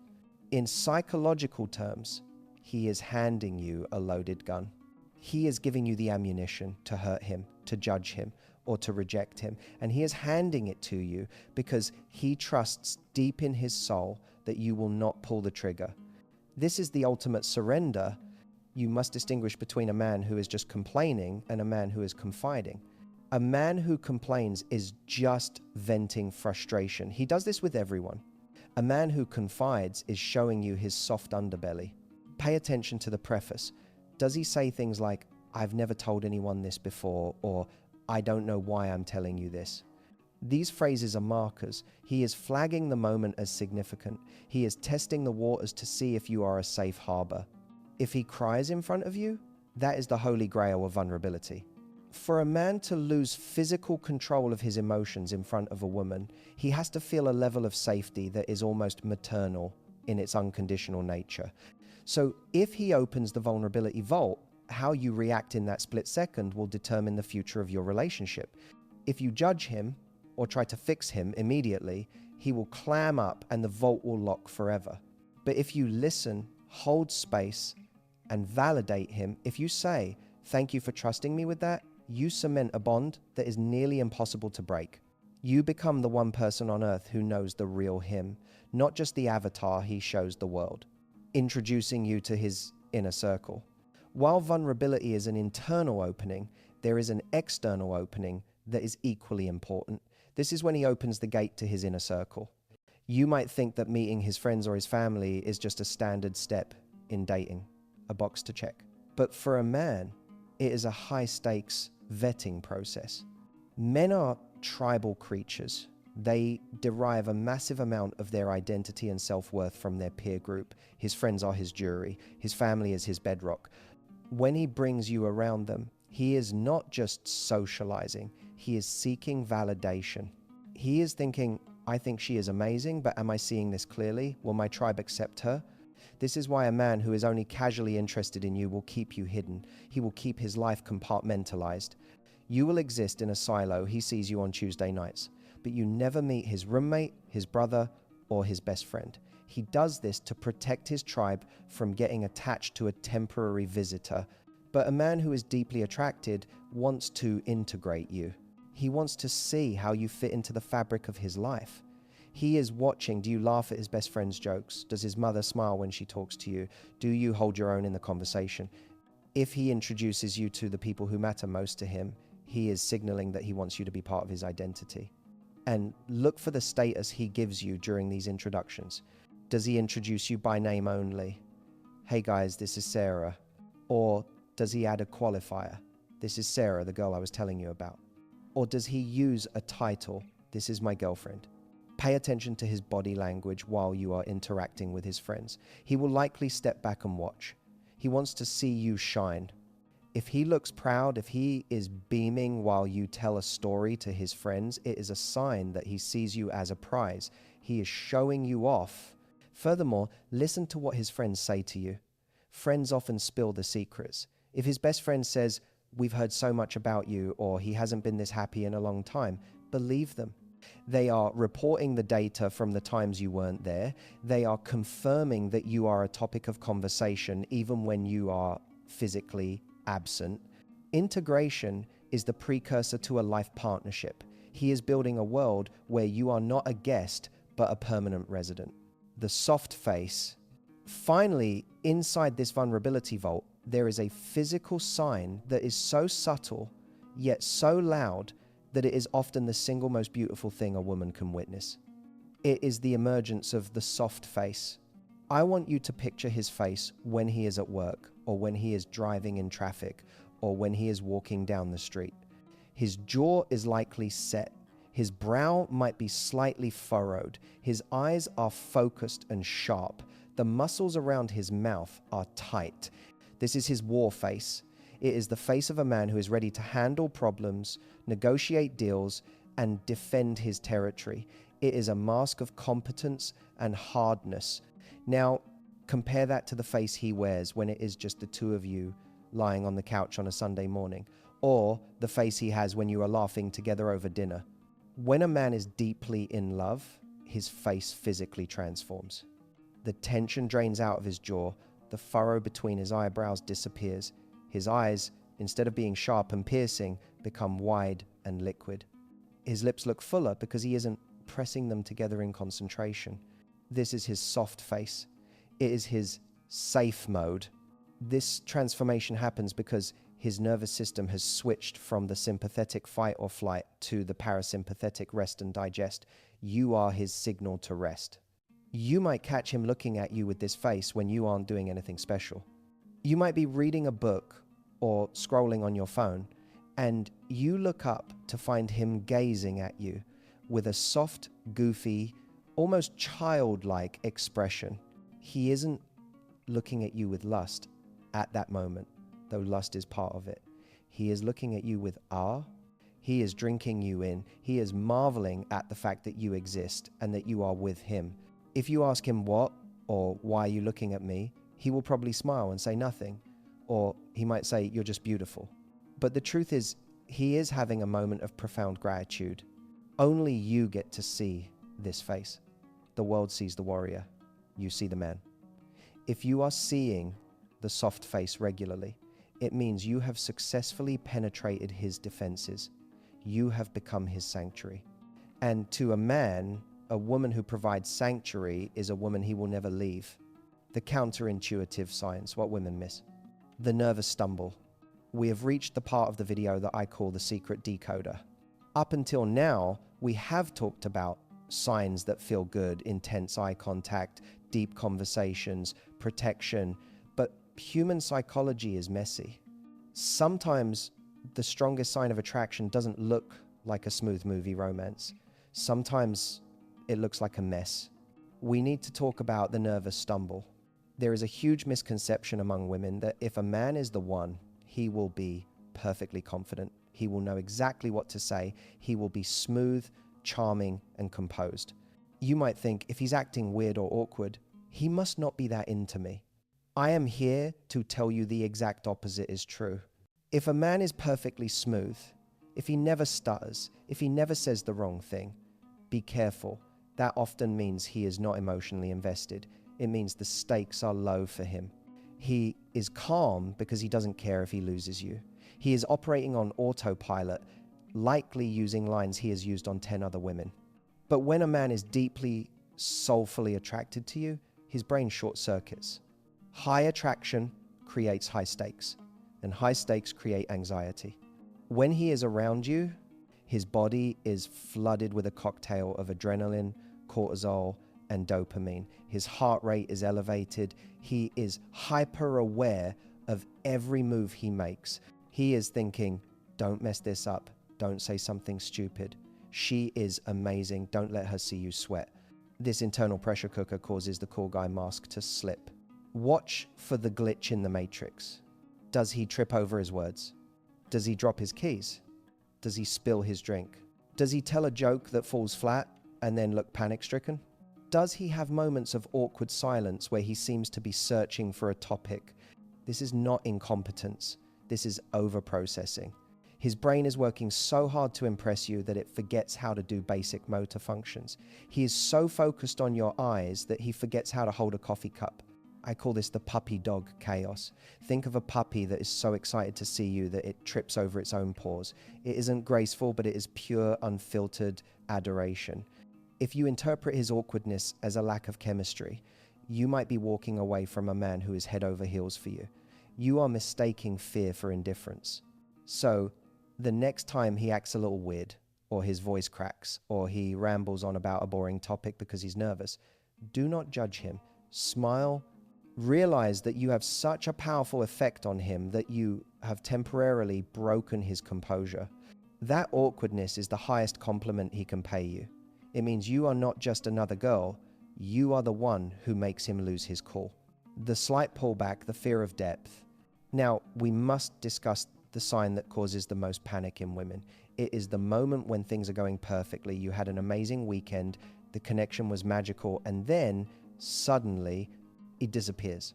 In psychological terms, he is handing you a loaded gun. He is giving you the ammunition to hurt him, to judge him, or to reject him. And he is handing it to you because he trusts deep in his soul that you will not pull the trigger. This is the ultimate surrender. You must distinguish between a man who is just complaining and a man who is confiding. A man who complains is just venting frustration. He does this with everyone. A man who confides is showing you his soft underbelly. Pay attention to the preface. Does he say things like, I've never told anyone this before, or I don't know why I'm telling you this? These phrases are markers. He is flagging the moment as significant. He is testing the waters to see if you are a safe harbor. If he cries in front of you, that is the holy grail of vulnerability. For a man to lose physical control of his emotions in front of a woman, he has to feel a level of safety that is almost maternal in its unconditional nature. So if he opens the vulnerability vault, how you react in that split second will determine the future of your relationship. If you judge him or try to fix him immediately, he will clam up and the vault will lock forever. But if you listen, hold space, and validate him, if you say, thank you for trusting me with that, you cement a bond that is nearly impossible to break. You become the one person on earth who knows the real him, not just the avatar he shows the world, introducing you to his inner circle. While vulnerability is an internal opening, there is an external opening that is equally important. This is when he opens the gate to his inner circle. You might think that meeting his friends or his family is just a standard step in dating, a box to check. But for a man, it is a high-stakes vetting process. Men are tribal creatures. They derive a massive amount of their identity and self-worth from their peer group. His friends are his jury. His family is his bedrock. When he brings you around them, he is not just socializing. He is seeking validation. He is thinking, I think she is amazing, but am I seeing this clearly? Will my tribe accept her? This is why a man who is only casually interested in you will keep you hidden. He will keep his life compartmentalized. You will exist in a silo. He sees you on Tuesday nights, but you never meet his roommate, his brother, or his best friend. He does this to protect his tribe from getting attached to a temporary visitor. But a man who is deeply attracted wants to integrate you. He wants to see how you fit into the fabric of his life. He is watching. Do you laugh at his best friend's jokes? Does his mother smile when she talks to you? Do you hold your own in the conversation? If he introduces you to the people who matter most to him, he is signaling that he wants you to be part of his identity. And look for the status he gives you during these introductions. Does he introduce you by name only? Hey guys, this is Sarah. Or does he add a qualifier? This is Sarah, the girl I was telling you about. Or does he use a title? This is my girlfriend. Pay attention to his body language while you are interacting with his friends. He will likely step back and watch. He wants to see you shine. If he looks proud, if he is beaming while you tell a story to his friends, it is a sign that he sees you as a prize. He is showing you off. Furthermore, listen to what his friends say to you. Friends often spill the secrets. If his best friend says, "We've heard so much about you," or "He hasn't been this happy in a long time," believe them. They are reporting the data from the times you weren't there. They are confirming that you are a topic of conversation even when you are physically absent. Integration is the precursor to a life partnership. He is building a world where you are not a guest, but a permanent resident. The soft face. Finally, inside this vulnerability vault, there is a physical sign that is so subtle, yet so loud, that it is often the single most beautiful thing a woman can witness. It is the emergence of the soft face. I want you to picture his face when he is at work, or when he is driving in traffic, or when he is walking down the street. His jaw is likely set. His brow might be slightly furrowed. His eyes are focused and sharp. The muscles around his mouth are tight. This is his war face. It is the face of a man who is ready to handle problems, negotiate deals, and defend his territory. It is a mask of competence and hardness. Now, compare that to the face he wears when it is just the two of you lying on the couch on a Sunday morning, or the face he has when you are laughing together over dinner. When a man is deeply in love, his face physically transforms. The tension drains out of his jaw. The furrow between his eyebrows disappears. His eyes, instead of being sharp and piercing, become wide and liquid. His lips look fuller because he isn't pressing them together in concentration. This is his soft face. It is his safe mode. This transformation happens because his nervous system has switched from the sympathetic fight or flight to the parasympathetic rest and digest. You are his signal to rest. You might catch him looking at you with this face when you aren't doing anything special. You might be reading a book or scrolling on your phone, and you look up to find him gazing at you with a soft, goofy, almost childlike expression. He isn't looking at you with lust at that moment, though lust is part of it. He is looking at you with awe. He is drinking you in. He is marveling at the fact that you exist and that you are with him. If you ask him what or why are you looking at me, he will probably smile and say nothing. Or he might say, "You're just beautiful." But the truth is, he is having a moment of profound gratitude. Only you get to see this face. The world sees the warrior. You see the man. If you are seeing the soft face regularly, it means you have successfully penetrated his defenses. You have become his sanctuary. And to a man, a woman who provides sanctuary is a woman he will never leave. The counterintuitive signs, what women miss. The nervous stumble. We have reached the part of the video that I call the secret decoder. Up until now, we have talked about signs that feel good, intense eye contact, deep conversations, protection, but human psychology is messy. Sometimes the strongest sign of attraction doesn't look like a smooth movie romance. Sometimes it looks like a mess. We need to talk about the nervous stumble. There is a huge misconception among women that if a man is the one, he will be perfectly confident. He will know exactly what to say. He will be smooth, charming, and composed. You might think if he's acting weird or awkward, he must not be that into me. I am here to tell you the exact opposite is true. If a man is perfectly smooth, if he never stutters, if he never says the wrong thing, be careful. That often means he is not emotionally invested. It means the stakes are low for him. He is calm because he doesn't care if he loses you. He is operating on autopilot, likely using lines he has used on 10 other women. But when a man is deeply, soulfully attracted to you, his brain short circuits. High attraction creates high stakes, and high stakes create anxiety. When he is around you, his body is flooded with a cocktail of adrenaline, cortisol, and dopamine. His heart rate is elevated. He is hyper aware of every move he makes. He is thinking, don't mess this up. Don't say something stupid. She is amazing. Don't let her see you sweat. This internal pressure cooker causes the cool guy mask to slip. Watch for the glitch in the matrix. Does he trip over his words? Does he drop his keys? Does he spill his drink? Does he tell a joke that falls flat and then look panic-stricken? Does he have moments of awkward silence where he seems to be searching for a topic? This is not incompetence. This is over-processing. His brain is working so hard to impress you that it forgets how to do basic motor functions. He is so focused on your eyes that he forgets how to hold a coffee cup. I call this the puppy dog chaos. Think of a puppy that is so excited to see you that it trips over its own paws. It isn't graceful, but it is pure, unfiltered adoration. If you interpret his awkwardness as a lack of chemistry, you might be walking away from a man who is head over heels for you. You are mistaking fear for indifference. So, the next time he acts a little weird, or his voice cracks, or he rambles on about a boring topic because he's nervous, do not judge him. Smile. Realize that you have such a powerful effect on him that you have temporarily broken his composure. That awkwardness is the highest compliment he can pay you. It means you are not just another girl, you are the one who makes him lose his cool. The slight pullback, the fear of depth. Now, we must discuss the sign that causes the most panic in women. It is the moment when things are going perfectly. You had an amazing weekend, the connection was magical, and then suddenly he disappears.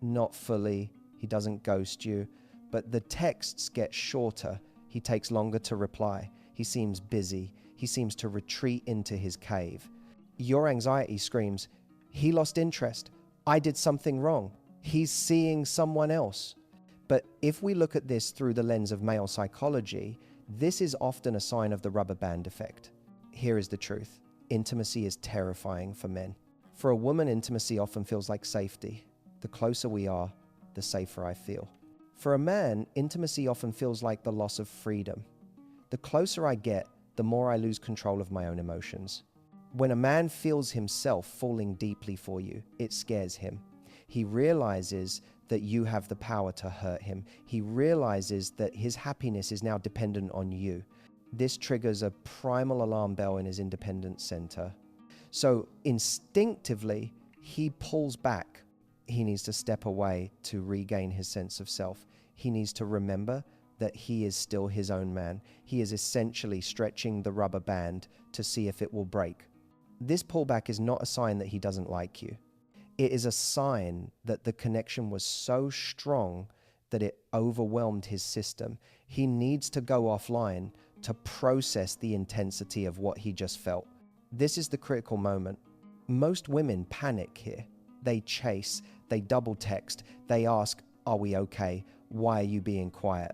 Not fully, he doesn't ghost you, but the texts get shorter. He takes longer to reply. He seems busy. He seems to retreat into his cave. Your anxiety screams, he lost interest. I did something wrong. He's seeing someone else. But if we look at this through the lens of male psychology, this is often a sign of the rubber band effect. Here is the truth. Intimacy is terrifying for men. For a woman, intimacy often feels like safety. The closer we are, the safer I feel. For a man, intimacy often feels like the loss of freedom. The closer I get, the more I lose control of my own emotions. When a man feels himself falling deeply for you, it scares him. He realizes that you have the power to hurt him. He realizes that his happiness is now dependent on you. This triggers a primal alarm bell in his independence center. So instinctively, he pulls back. He needs to step away to regain his sense of self. He needs to remember that he is still his own man. He is essentially stretching the rubber band to see if it will break. This pullback is not a sign that he doesn't like you. It is a sign that the connection was so strong that it overwhelmed his system. He needs to go offline to process the intensity of what he just felt. This is the critical moment. Most women panic here. They chase, they double text, they ask, are we okay? Why are you being quiet?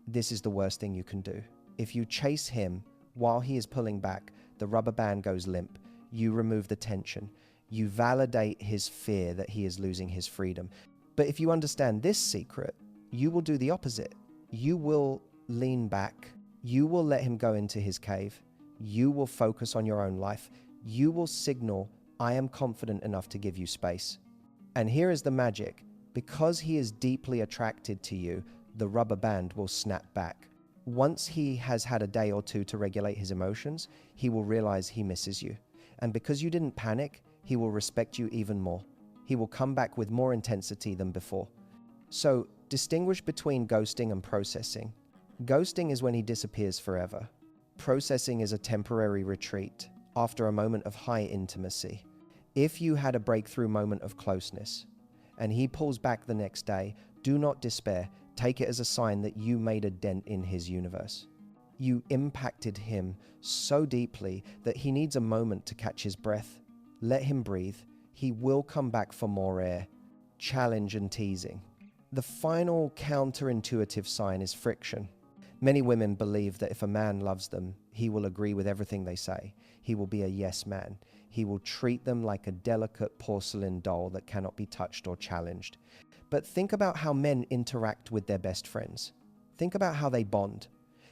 This is the worst thing you can do. If you chase him while he is pulling back, the rubber band goes limp. You remove the tension. You validate his fear that he is losing his freedom. But if you understand this secret, you will do the opposite. You will lean back. You will let him go into his cave. You will focus on your own life. You will signal, I am confident enough to give you space. And here is the magic. Because he is deeply attracted to you, the rubber band will snap back. Once he has had a day or two to regulate his emotions, he will realize he misses you. And because you didn't panic, he will respect you even more. He will come back with more intensity than before. So distinguish between ghosting and processing. Ghosting is when he disappears forever. Processing is a temporary retreat after a moment of high intimacy. If you had a breakthrough moment of closeness and he pulls back the next day, do not despair. Take it as a sign that you made a dent in his universe. You impacted him so deeply that he needs a moment to catch his breath. Let him breathe. He will come back for more air. Challenge and teasing. The final counterintuitive sign is friction. Many women believe that if a man loves them, he will agree with everything they say. He will be a yes man. He will treat them like a delicate porcelain doll that cannot be touched or challenged. But think about how men interact with their best friends. Think about how they bond.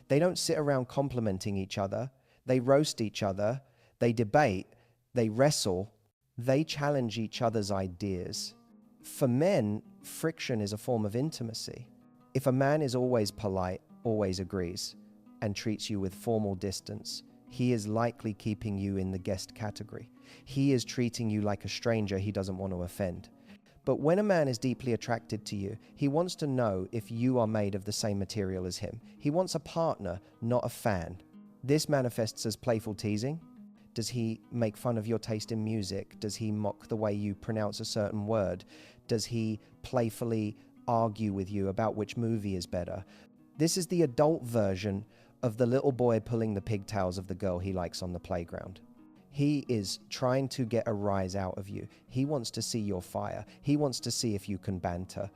They don't sit around complimenting each other. They roast each other. They debate. They wrestle. They challenge each other's ideas. For men, friction is a form of intimacy. If a man is always polite, always agrees, and treats you with formal distance, he is likely keeping you in the guest category. He is treating you like a stranger he doesn't want to offend. But when a man is deeply attracted to you, he wants to know if you are made of the same material as him. He wants a partner, not a fan. This manifests as playful teasing. Does he make fun of your taste in music? Does he mock the way you pronounce a certain word? Does he playfully argue with you about which movie is better? This is the adult version of the little boy pulling the pigtails of the girl he likes on the playground. He is trying to get a rise out of you. He wants to see your fire. He wants to see if you can banter.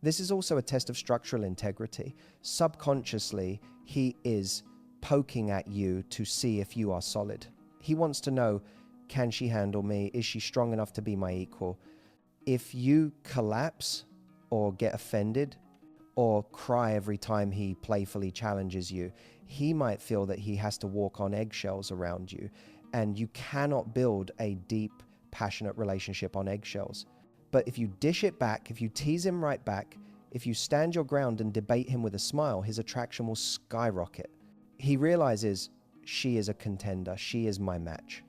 This is also a test of structural integrity. Subconsciously, he is poking at you to see if you are solid. He wants to know, can she handle me? Is she strong enough to be my equal? If you collapse or get offended or cry every time he playfully challenges you, he might feel that he has to walk on eggshells around you. And you cannot build a deep, passionate relationship on eggshells. But if you dish it back, if you tease him right back, if you stand your ground and debate him with a smile, his attraction will skyrocket. He realizes, she is a contender, she is my match.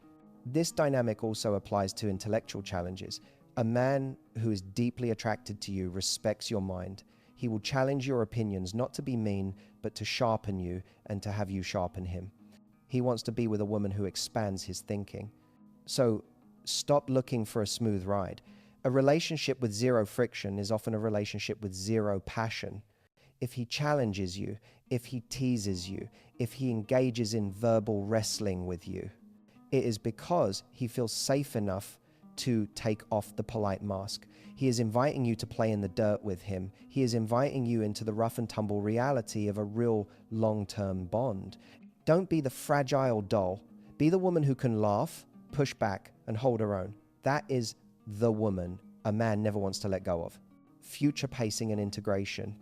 This dynamic also applies to intellectual challenges. A man who is deeply attracted to you respects your mind. He will challenge your opinions, not to be mean, but to sharpen you and to have you sharpen him. He wants to be with a woman who expands his thinking. So stop looking for a smooth ride. A relationship with zero friction is often a relationship with zero passion. If he challenges you, if he teases you, if he engages in verbal wrestling with you, it is because he feels safe enough to take off the polite mask. He is inviting you to play in the dirt with him. He is inviting you into the rough and tumble reality of a real long-term bond. Don't be the fragile doll. Be the woman who can laugh, push back, and hold her own. That is the woman a man never wants to let go of. Future pacing and integration.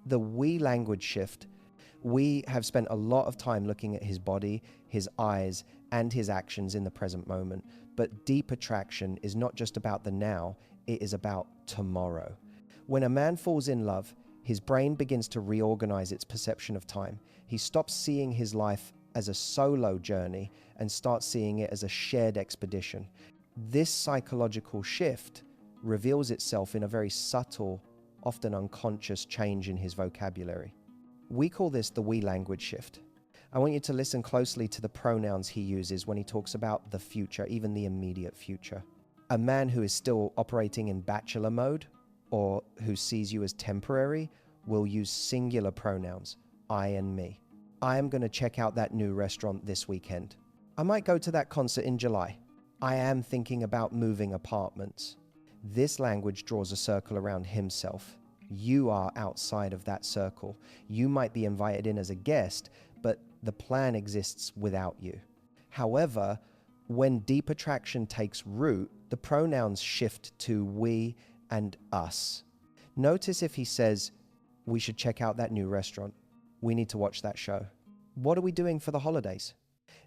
The we language shift. We have spent a lot of time looking at his body, his eyes, and his actions in the present moment. But deep attraction is not just about the now, it is about tomorrow. When a man falls in love, his brain begins to reorganize its perception of time. He stops seeing his life as a solo journey and starts seeing it as a shared expedition. This psychological shift reveals itself in a very subtle, often unconscious change in his vocabulary. We call this the we language shift. I want you to listen closely to the pronouns he uses when he talks about the future, even the immediate future. A man who is still operating in bachelor mode or who sees you as temporary will use singular pronouns, I and me. I am going to check out that new restaurant this weekend. I might go to that concert in July. I am thinking about moving apartments. This language draws a circle around himself. You are outside of that circle. You might be invited in as a guest, but the plan exists without you. However, when deep attraction takes root, the pronouns shift to we and us. Notice if he says, we should check out that new restaurant. We need to watch that show. What are we doing for the holidays?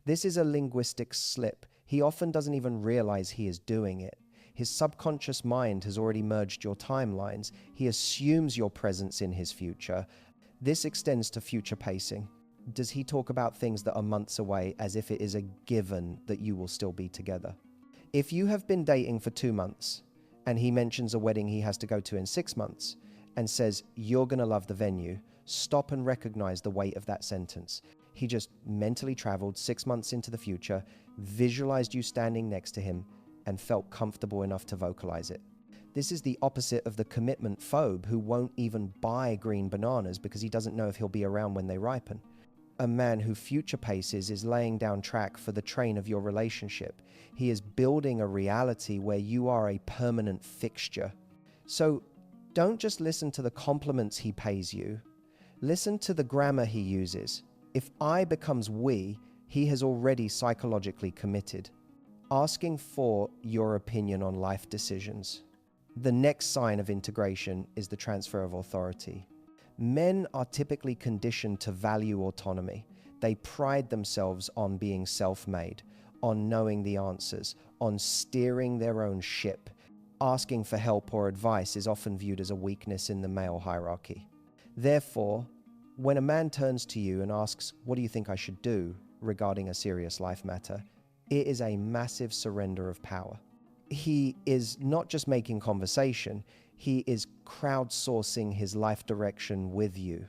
This is a linguistic slip. He often doesn't even realize he is doing it. His subconscious mind has already merged your timelines. He assumes your presence in his future. This extends to future pacing. Does he talk about things that are months away as if it is a given that you will still be together? If you have been dating for 2 months and he mentions a wedding he has to go to in 6 months and says, you're going to love the venue, stop and recognize the weight of that sentence. He just mentally traveled 6 months into the future, visualized you standing next to him, and felt comfortable enough to vocalize it. This is the opposite of the commitment phobe who won't even buy green bananas because he doesn't know if he'll be around when they ripen. A man who future paces is laying down track for the train of your relationship. He is building a reality where you are a permanent fixture. So don't just listen to the compliments he pays you. Listen to the grammar he uses. If I becomes we, he has already psychologically committed. Asking for your opinion on life decisions. The next sign of integration is the transfer of authority. Men are typically conditioned to value autonomy. They pride themselves on being self-made, on knowing the answers, on steering their own ship. Asking for help or advice is often viewed as a weakness in the male hierarchy. Therefore, when a man turns to you and asks, "What do you think I should do?" regarding a serious life matter, it is a massive surrender of power. He is not just making conversation, he is crowdsourcing his life direction with you.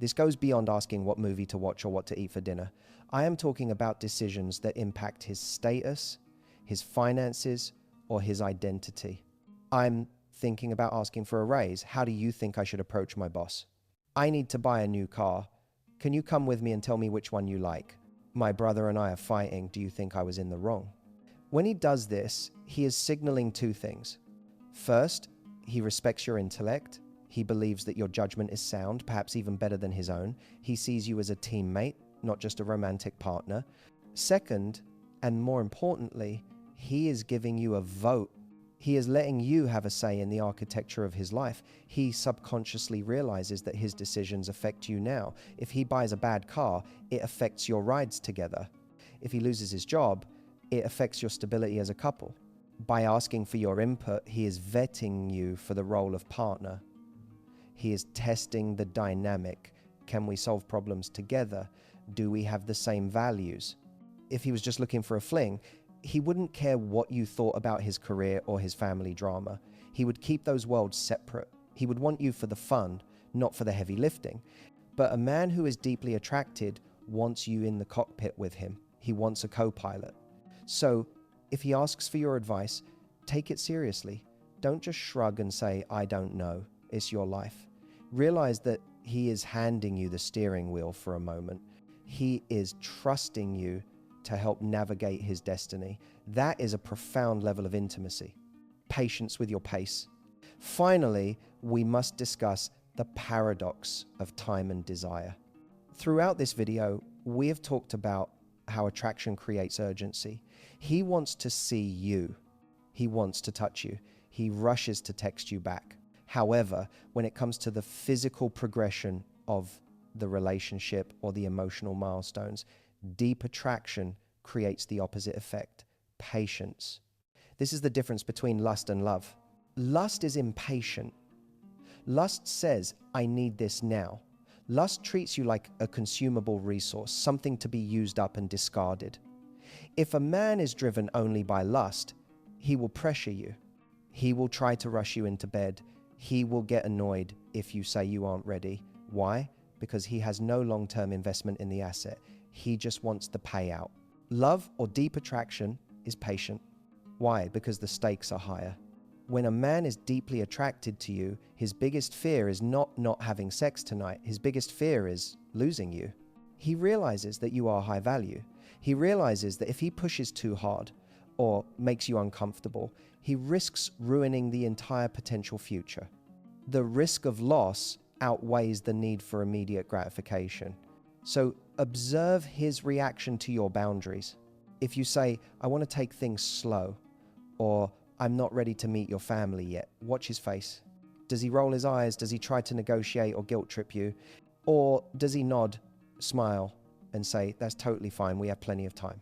This goes beyond asking what movie to watch or what to eat for dinner. I am talking about decisions that impact his status, his finances, or his identity. I'm thinking about asking for a raise. How do you think I should approach my boss? I need to buy a new car. Can you come with me and tell me which one you like? My brother and I are fighting. Do you think I was in the wrong? When he does this, he is signaling two things. First, he respects your intellect. He believes that your judgment is sound, perhaps even better than his own. He sees you as a teammate, not just a romantic partner. Second, and more importantly, he is giving you a vote. He is letting you have a say in the architecture of his life. He subconsciously realizes that his decisions affect you now. If he buys a bad car, it affects your rides together. If he loses his job, it affects your stability as a couple. By asking for your input, he is vetting you for the role of partner. He is testing the dynamic. Can we solve problems together? Do we have the same values? If he was just looking for a fling, he wouldn't care what you thought about his career or his family drama. He would keep those worlds separate. He would want you for the fun, not for the heavy lifting. But a man who is deeply attracted wants you in the cockpit with him. He wants a co-pilot. So, if he asks for your advice, take it seriously. Don't just shrug and say, "I don't know." It's your life. Realize that he is handing you the steering wheel for a moment. He is trusting you to help navigate his destiny. That is a profound level of intimacy. Patience with your pace. Finally, we must discuss the paradox of time and desire. Throughout this video, we have talked about how attraction creates urgency. He wants to see you. He wants to touch you. He rushes to text you back. However, when it comes to the physical progression of the relationship or the emotional milestones, deep attraction creates the opposite effect, patience. This is the difference between lust and love. Lust is impatient. Lust says, "I need this now." Lust treats you like a consumable resource, something to be used up and discarded. If a man is driven only by lust, he will pressure you. He will try to rush you into bed. He will get annoyed if you say you aren't ready. Why? Because he has no long-term investment in the asset. He just wants the payout. Love or deep attraction is patient. Why? Because the stakes are higher. When a man is deeply attracted to you, his biggest fear is not having sex tonight. His biggest fear is losing you. He realizes that you are high value. He realizes that if he pushes too hard or makes you uncomfortable, he risks ruining the entire potential future. The risk of loss outweighs the need for immediate gratification. So observe his reaction to your boundaries. If you say, "I want to take things slow," or "I'm not ready to meet your family yet," watch his face. Does he roll his eyes? Does he try to negotiate or guilt trip you? Or does he nod, smile, and say, "That's totally fine, we have plenty of time"?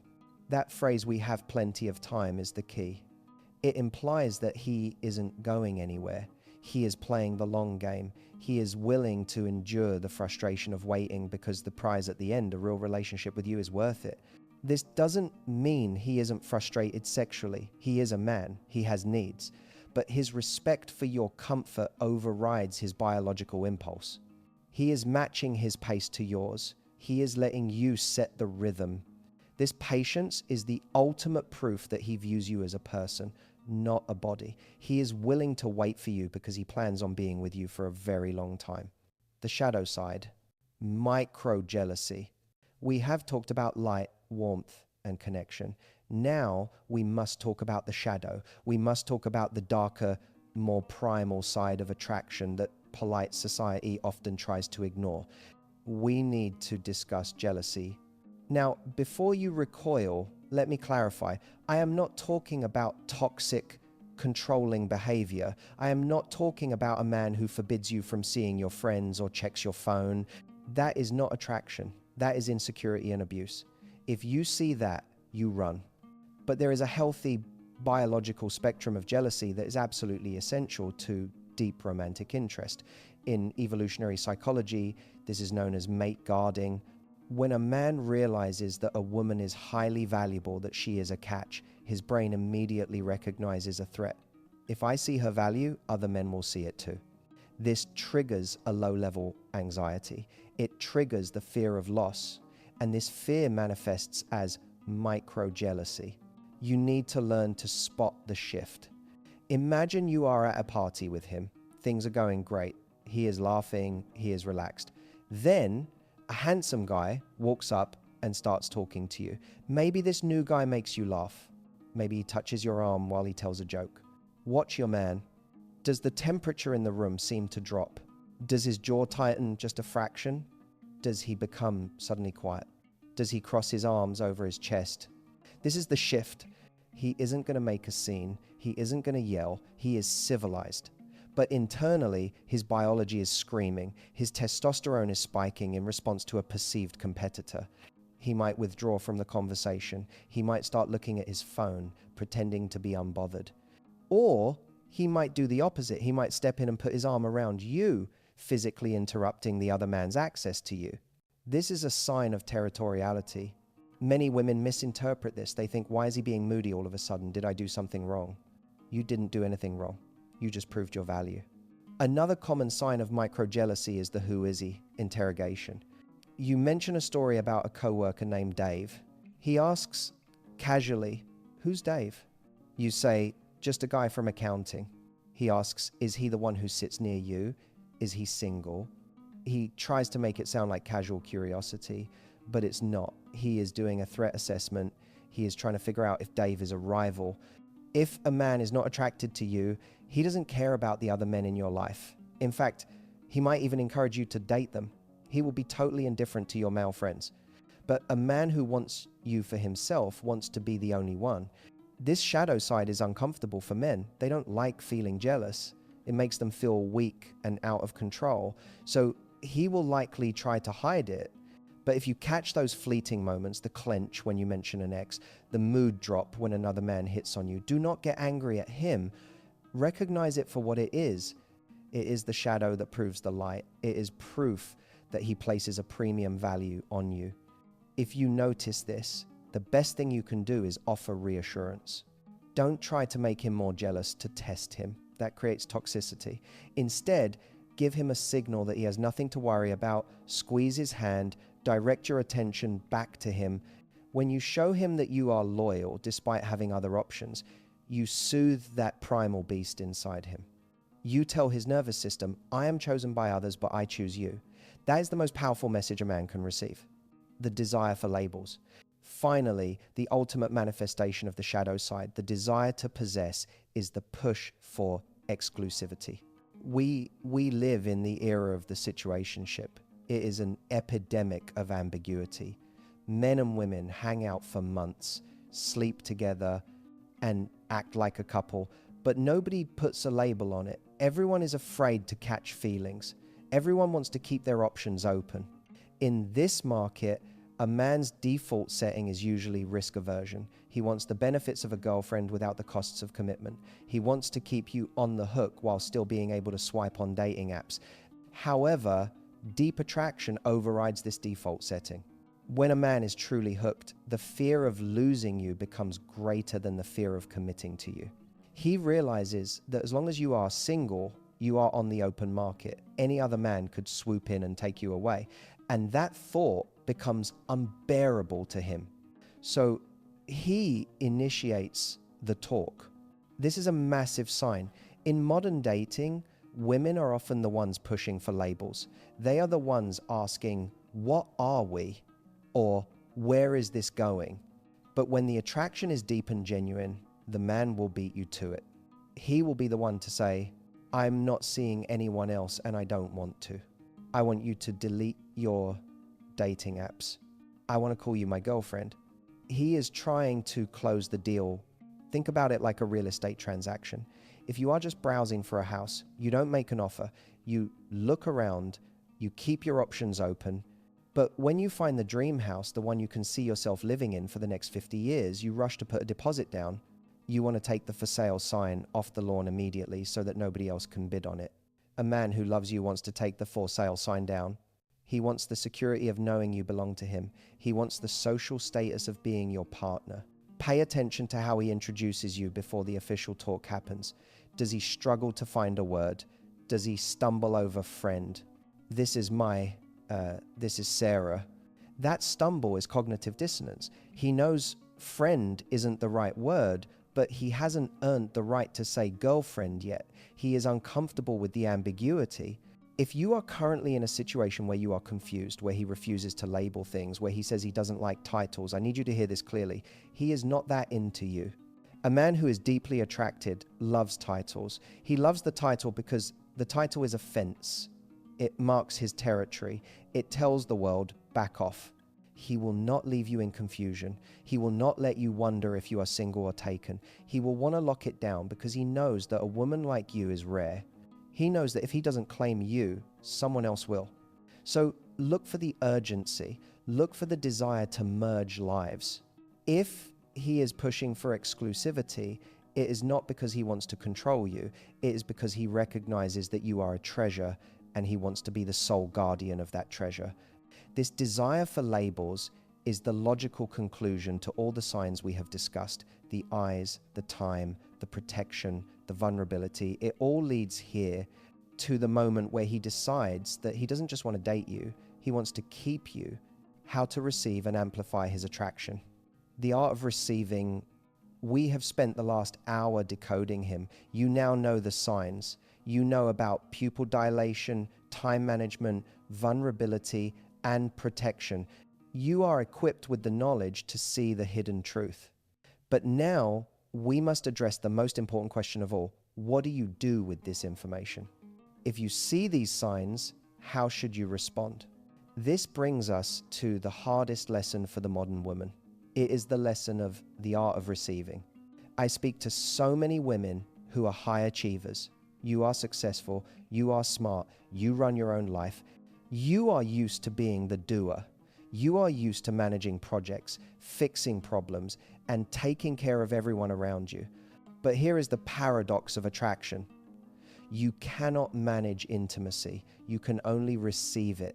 That phrase, "we have plenty of time," is the key. It implies that he isn't going anywhere. He is playing the long game. He is willing to endure the frustration of waiting because the prize at the end, a real relationship with you, is worth it. This doesn't mean he isn't frustrated sexually. He is a man. He has needs. But his respect for your comfort overrides his biological impulse. He is matching his pace to yours. He is letting you set the rhythm. This patience is the ultimate proof that he views you as a person, not a body. He is willing to wait for you because he plans on being with you for a very long time. The shadow side, micro jealousy. We have talked about light, warmth, and connection. Now we must talk about the shadow. We must talk about the darker, more primal side of attraction that polite society often tries to ignore. We need to discuss jealousy. Now, before you recoil, let me clarify. I am not talking about toxic, controlling behavior. I am not talking about a man who forbids you from seeing your friends or checks your phone. That is not attraction. That is insecurity and abuse. If you see that, you run. But there is a healthy biological spectrum of jealousy that is absolutely essential to deep romantic interest. In evolutionary psychology, this is known as mate guarding. When a man realizes that a woman is highly valuable, that she is a catch, his brain immediately recognizes a threat. If I see her value, other men will see it too. This triggers a low-level anxiety. It triggers the fear of loss, and this fear manifests as micro-jealousy. You need to learn to spot the shift. Imagine you are at a party with him. Things are going great. He is laughing. He is relaxed. Then a handsome guy walks up and starts talking to you. Maybe this new guy makes you laugh. Maybe he touches your arm while he tells a joke. Watch your man. Does the temperature in the room seem to drop? Does his jaw tighten just a fraction? Does he become suddenly quiet? Does he cross his arms over his chest? This is the shift. He isn't going to make a scene. He isn't going to yell. He is civilized. But internally, his biology is screaming. His testosterone is spiking in response to a perceived competitor. He might withdraw from the conversation. He might start looking at his phone, pretending to be unbothered. Or he might do the opposite. He might step in and put his arm around you, physically interrupting the other man's access to you. This is a sign of territoriality. Many women misinterpret this. They think, why is he being moody all of a sudden? Did I do something wrong? You didn't do anything wrong. You just proved your value. Another common sign of micro-jealousy is the who is he interrogation. You mention a story about a coworker named Dave. He asks casually, who's Dave? You say, just a guy from accounting. He asks, is he the one who sits near you? Is he single? He tries to make it sound like casual curiosity, but it's not. He is doing a threat assessment. He is trying to figure out if Dave is a rival. If a man is not attracted to you, he doesn't care about the other men in your life. In fact, he might even encourage you to date them. He will be totally indifferent to your male friends. But a man who wants you for himself wants to be the only one. This shadow side is uncomfortable for men. They don't like feeling jealous. It makes them feel weak and out of control. So he will likely try to hide it. But if you catch those fleeting moments, the clench when you mention an ex, the mood drop when another man hits on you, do not get angry at him. Recognize it for what it is. It is the shadow that proves the light. It is proof that he places a premium value on you. If you notice this, the best thing you can do is offer reassurance. Don't try to make him more jealous to test him. That creates toxicity. Instead, give him a signal that he has nothing to worry about. Squeeze his hand. Direct your attention back to him. When you show him that you are loyal despite having other options, you soothe that primal beast inside him. You tell his nervous system, I am chosen by others, but I choose you. That is the most powerful message a man can receive. The desire for labels. Finally, the ultimate manifestation of the shadow side, the desire to possess, is the push for exclusivity. We live in the era of the situationship. It is an epidemic of ambiguity. Men and women hang out for months, sleep together, and act like a couple, but nobody puts a label on it. Everyone is afraid to catch feelings. Everyone wants to keep their options open. In this market, a man's default setting is usually risk aversion. He wants the benefits of a girlfriend without the costs of commitment. He wants to keep you on the hook while still being able to swipe on dating apps. However, deep attraction overrides this default setting. When a man is truly hooked, the fear of losing you becomes greater than the fear of committing to you. He realizes that as long as you are single, you are on the open market. Any other man could swoop in and take you away. And that thought becomes unbearable to him. So he initiates the talk. This is a massive sign. In modern dating, women are often the ones pushing for labels. They are the ones asking, what are we? Or where is this going? But when the attraction is deep and genuine, the man will beat you to it. He will be the one to say, I'm not seeing anyone else and I don't want to. I want you to delete your dating apps. I want to call you my girlfriend. He is trying to close the deal. Think about it like a real estate transaction. If you are just browsing for a house, you don't make an offer, you look around, you keep your options open, but when you find the dream house, the one you can see yourself living in for the next 50 years, you rush to put a deposit down. You want to take the for sale sign off the lawn immediately so that nobody else can bid on it. A man who loves you wants to take the for sale sign down. He wants the security of knowing you belong to him. He wants the social status of being your partner. Pay attention to how he introduces you before the official talk happens. Does he struggle to find a word? Does he stumble over friend? This is Sarah. That stumble is cognitive dissonance. He knows friend isn't the right word, but he hasn't earned the right to say girlfriend yet. He is uncomfortable with the ambiguity. If you are currently in a situation where you are confused, where he refuses to label things, where he says he doesn't like titles, I need you to hear this clearly. He is not that into you. A man who is deeply attracted loves titles. He loves the title because the title is a fence. It marks his territory. It tells the world, back off. He will not leave you in confusion. He will not let you wonder if you are single or taken. He will want to lock it down because he knows that a woman like you is rare. He knows that if he doesn't claim you, someone else will. So look for the urgency. Look for the desire to merge lives. If he is pushing for exclusivity, it is not because he wants to control you. It is because he recognizes that you are a treasure and he wants to be the sole guardian of that treasure. This desire for labels is the logical conclusion to all the signs we have discussed. The eyes, the time, the protection, the vulnerability. It all leads here to the moment where he decides that he doesn't just want to date you, he wants to keep you. How to receive and amplify his attraction. The art of receiving. We have spent the last hour decoding him. You now know the signs. You know about pupil dilation, time management, vulnerability, and protection. You are equipped with the knowledge to see the hidden truth. But now we must address the most important question of all. What do you do with this information? If you see these signs, how should you respond? This brings us to the hardest lesson for the modern woman. It is the lesson of the art of receiving. I speak to so many women who are high achievers. You are successful, you are smart, you run your own life. You are used to being the doer. You are used to managing projects, fixing problems, and taking care of everyone around you. But here is the paradox of attraction. You cannot manage intimacy. You can only receive it.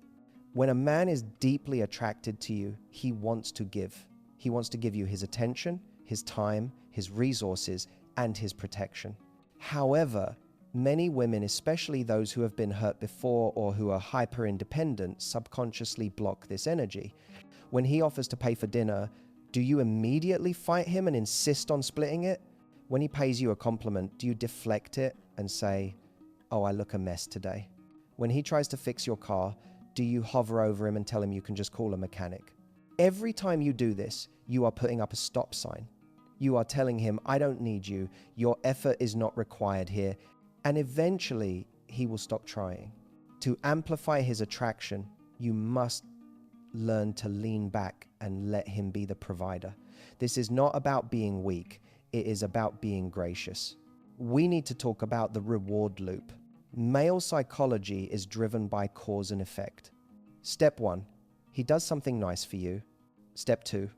When a man is deeply attracted to you, he wants to give. He wants to give you his attention, his time, his resources, and his protection. However, many women, especially those who have been hurt before or who are hyper-independent, subconsciously block this energy. When he offers to pay for dinner, do you immediately fight him and insist on splitting it? When he pays you a compliment, do you deflect it and say, "Oh, I look a mess today"? When he tries to fix your car, do you hover over him and tell him you can just call a mechanic? Every time you do this, you are putting up a stop sign. You are telling him, "I don't need you. Your effort is not required here." And eventually, he will stop trying. To amplify his attraction, you must learn to lean back and let him be the provider. This is not about being weak. It is about being gracious. We need to talk about the reward loop. Male psychology is driven by cause and effect. Step 1, he does something nice for you. Step 2,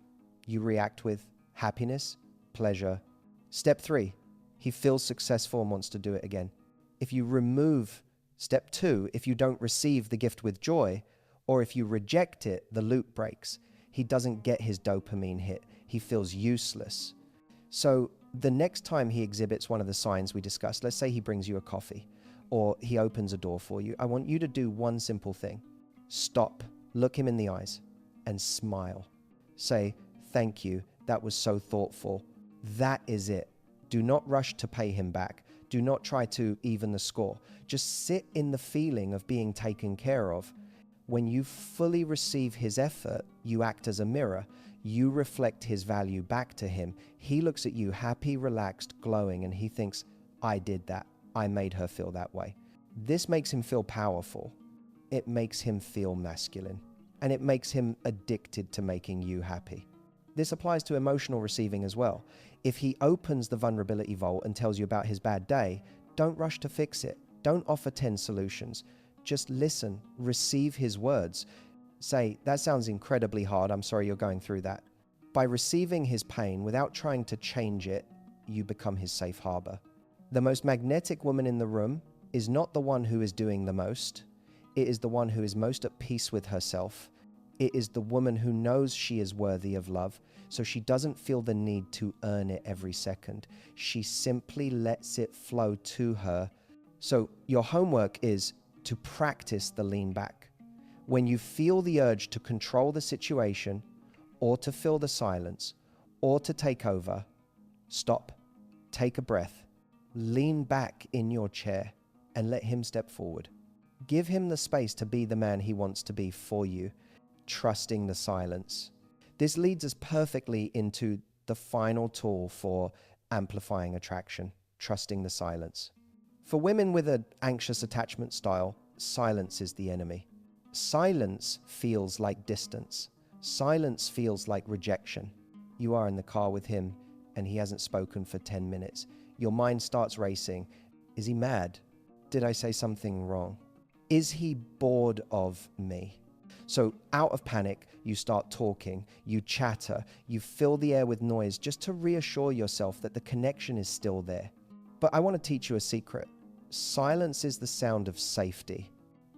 you react with happiness, pleasure. Step 3, he feels successful and wants to do it again. If you remove step 2, if you don't receive the gift with joy, or if you reject it, the loop breaks. He doesn't get his dopamine hit. He feels useless. So the next time he exhibits one of the signs we discussed, let's say he brings you a coffee or he opens a door for you, I want you to do one simple thing. Stop, look him in the eyes and smile. Say, Thank you. That was so thoughtful. That is it. Do not rush to pay him back. Do not try to even the score. Just sit in the feeling of being taken care of. When you fully receive his effort, you act as a mirror. You reflect his value back to him. He looks at you happy, relaxed, glowing, and he thinks, I did that. I made her feel that way. This makes him feel powerful. It makes him feel masculine. And it makes him addicted to making you happy. This applies to emotional receiving as well. If he opens the vulnerability vault and tells you about his bad day, don't rush to fix it. Don't offer 10 solutions. Just listen, receive his words. Say, that sounds incredibly hard. I'm sorry you're going through that. By receiving his pain without trying to change it, you become his safe harbor. The most magnetic woman in the room is not the one who is doing the most. It is the one who is most at peace with herself. It is the woman who knows she is worthy of love, so she doesn't feel the need to earn it every second. She simply lets it flow to her. So your homework is to practice the lean back. When you feel the urge to control the situation, or to fill the silence, or to take over, stop, take a breath, lean back in your chair, and let him step forward. Give him the space to be the man he wants to be for you, trusting the silence. This leads us perfectly into the final tool for amplifying attraction, trusting the silence. For women with an anxious attachment style, silence is the enemy. Silence feels like distance. Silence feels like rejection. You are in the car with him and he hasn't spoken for 10 minutes. Your mind starts racing. Is he mad? Did I say something wrong? Is he bored of me? So out of panic, you start talking, you chatter, you fill the air with noise just to reassure yourself that the connection is still there. But I want to teach you a secret. Silence is the sound of safety.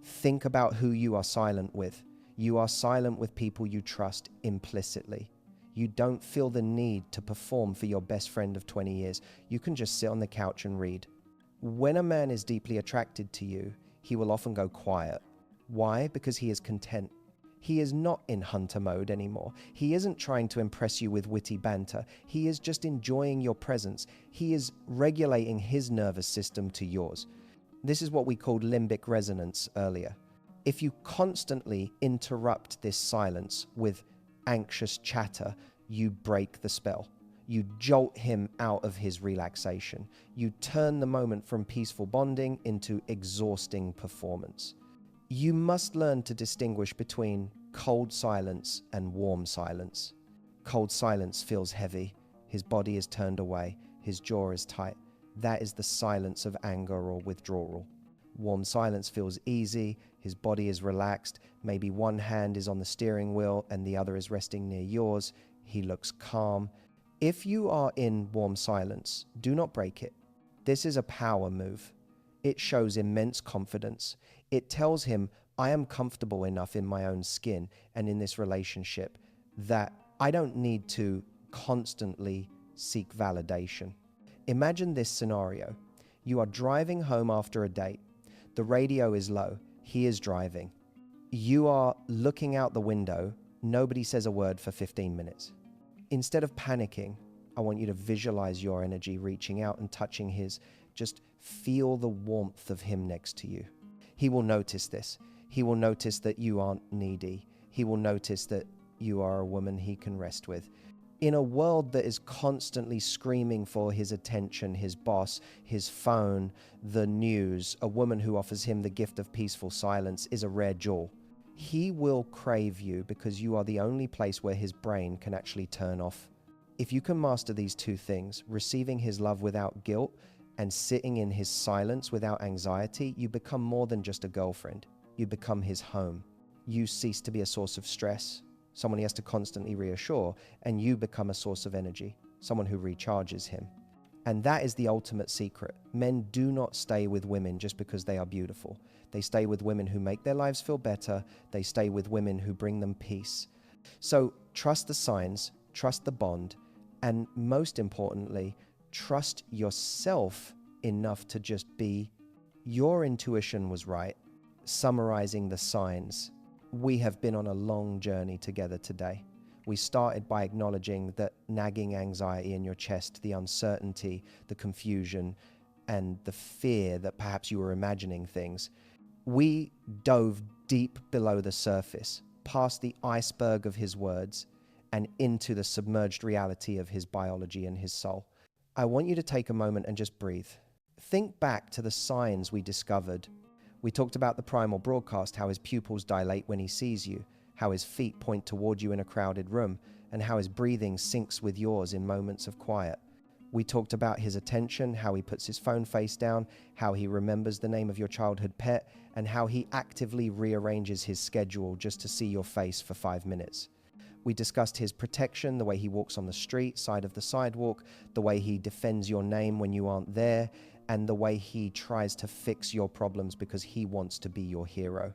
Think about who you are silent with. You are silent with people you trust implicitly. You don't feel the need to perform for your best friend of 20 years. You can just sit on the couch and read. When a man is deeply attracted to you, he will often go quiet. Why? Because he is content. He is not in hunter mode anymore. He isn't trying to impress you with witty banter. He is just enjoying your presence. He is regulating his nervous system to yours. This is what we called limbic resonance earlier. If you constantly interrupt this silence with anxious chatter, you break the spell. You jolt him out of his relaxation. You turn the moment from peaceful bonding into exhausting performance. You must learn to distinguish between cold silence and warm silence. Cold silence feels heavy. His body is turned away. His jaw is tight. That is the silence of anger or withdrawal. Warm silence feels easy. His body is relaxed. Maybe one hand is on the steering wheel and the other is resting near yours. He looks calm. If you are in warm silence, do not break it. This is a power move. It shows immense confidence. It tells him, I am comfortable enough in my own skin and in this relationship that I don't need to constantly seek validation. Imagine this scenario. You are driving home after a date. The radio is low. He is driving. You are looking out the window. Nobody says a word for 15 minutes. Instead of panicking, I want you to visualize your energy reaching out and touching his. Just feel the warmth of him next to you. He will notice this. He will notice that you aren't needy. He will notice that you are a woman he can rest with. In a world that is constantly screaming for his attention, his boss, his phone, the news, a woman who offers him the gift of peaceful silence is a rare jewel. He will crave you because you are the only place where his brain can actually turn off. If you can master these two things, receiving his love without guilt and sitting in his silence without anxiety, you become more than just a girlfriend. You become his home. You cease to be a source of stress, someone he has to constantly reassure, and you become a source of energy, someone who recharges him. And that is the ultimate secret. Men do not stay with women just because they are beautiful. They stay with women who make their lives feel better. They stay with women who bring them peace. So trust the signs, trust the bond, and most importantly, trust yourself enough to just be. Your intuition was right. Summarizing the signs, we have been on a long journey together today. We started by acknowledging that nagging anxiety in your chest, the uncertainty, the confusion, and the fear that perhaps you were imagining things. We dove deep below the surface, past the iceberg of his words, and into the submerged reality of his biology and his soul. I want you to take a moment and just breathe. Think back to the signs we discovered. We talked about the Primal Broadcast, how his pupils dilate when he sees you, how his feet point toward you in a crowded room, and how his breathing syncs with yours in moments of quiet. We talked about his attention, how he puts his phone face down, how he remembers the name of your childhood pet, and how he actively rearranges his schedule just to see your face for 5 minutes. We discussed his protection, the way he walks on the street, side of the sidewalk, the way he defends your name when you aren't there, and the way he tries to fix your problems because he wants to be your hero.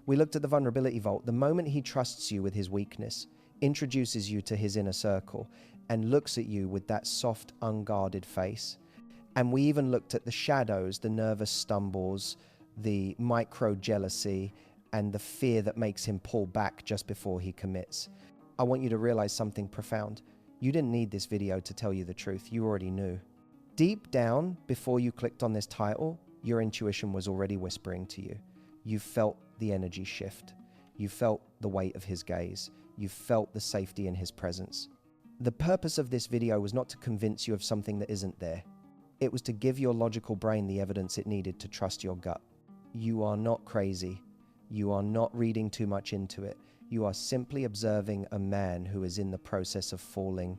We looked at the vulnerability vault, the moment he trusts you with his weakness, introduces you to his inner circle, and looks at you with that soft, unguarded face. And we even looked at the shadows, the nervous stumbles, the micro-jealousy, and the fear that makes him pull back just before he commits. I want you to realize something profound. You didn't need this video to tell you the truth. You already knew. Deep down, before you clicked on this title, your intuition was already whispering to you. You felt the energy shift. You felt the weight of his gaze. You felt the safety in his presence. The purpose of this video was not to convince you of something that isn't there. It was to give your logical brain the evidence it needed to trust your gut. You are not crazy. You are not reading too much into it. You are simply observing a man who is in the process of falling.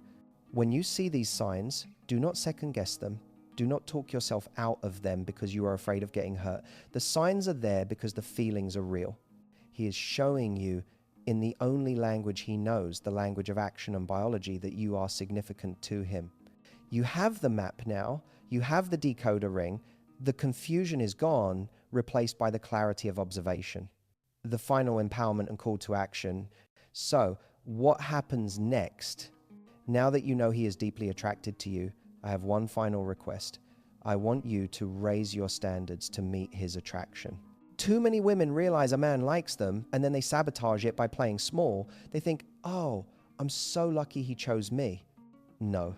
When you see these signs, do not second guess them. Do not talk yourself out of them because you are afraid of getting hurt. The signs are there because the feelings are real. He is showing you in the only language he knows, the language of action and biology, that you are significant to him. You have the map now. You have the decoder ring. The confusion is gone, replaced by the clarity of observation. The final empowerment and call to action. So, what happens next? Now that you know he is deeply attracted to you, I have one final request. I want you to raise your standards to meet his attraction. Too many women realize a man likes them and then they sabotage it by playing small. They think, oh, I'm so lucky he chose me. No.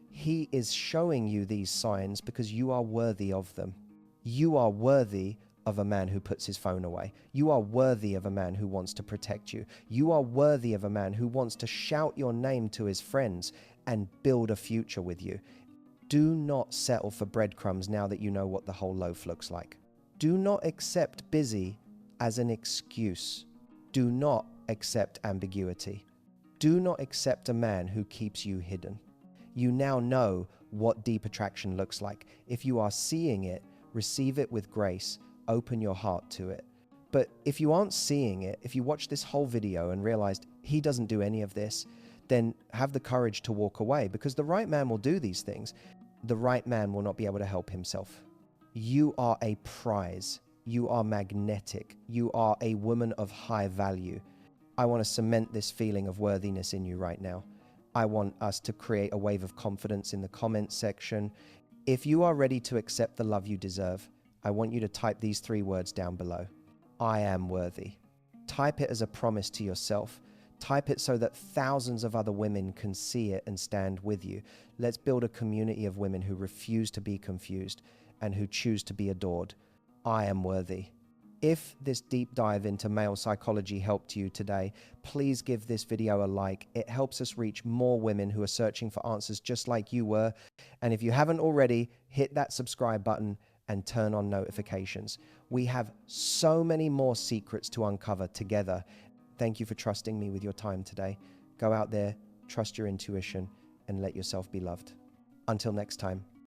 He is showing you these signs because you are worthy of them. You are worthy of a man who puts his phone away. You are worthy of a man who wants to protect you. You are worthy of a man who wants to shout your name to his friends and build a future with you. Do not settle for breadcrumbs now that you know what the whole loaf looks like. Do not accept busy as an excuse. Do not accept ambiguity. Do not accept a man who keeps you hidden. You now know what deep attraction looks like. If you are seeing it, receive it with grace. Open your heart to it. But if you aren't seeing it, if you watch this whole video and realized he doesn't do any of this, then have the courage to walk away, because the right man will do these things. The right man will not be able to help himself. You are a prize. You are magnetic. You are a woman of high value. I want to cement this feeling of worthiness in you right now. I want us to create a wave of confidence in the comments section. If you are ready to accept the love you deserve, I want you to type these 3 words down below. I am worthy. Type it as a promise to yourself. Type it so that thousands of other women can see it and stand with you. Let's build a community of women who refuse to be confused and who choose to be adored. I am worthy. If this deep dive into male psychology helped you today, please give this video a like. It helps us reach more women who are searching for answers just like you were. And if you haven't already, hit that subscribe button and turn on notifications. We have so many more secrets to uncover together. Thank you for trusting me with your time today. Go out there, trust your intuition, and let yourself be loved. Until next time.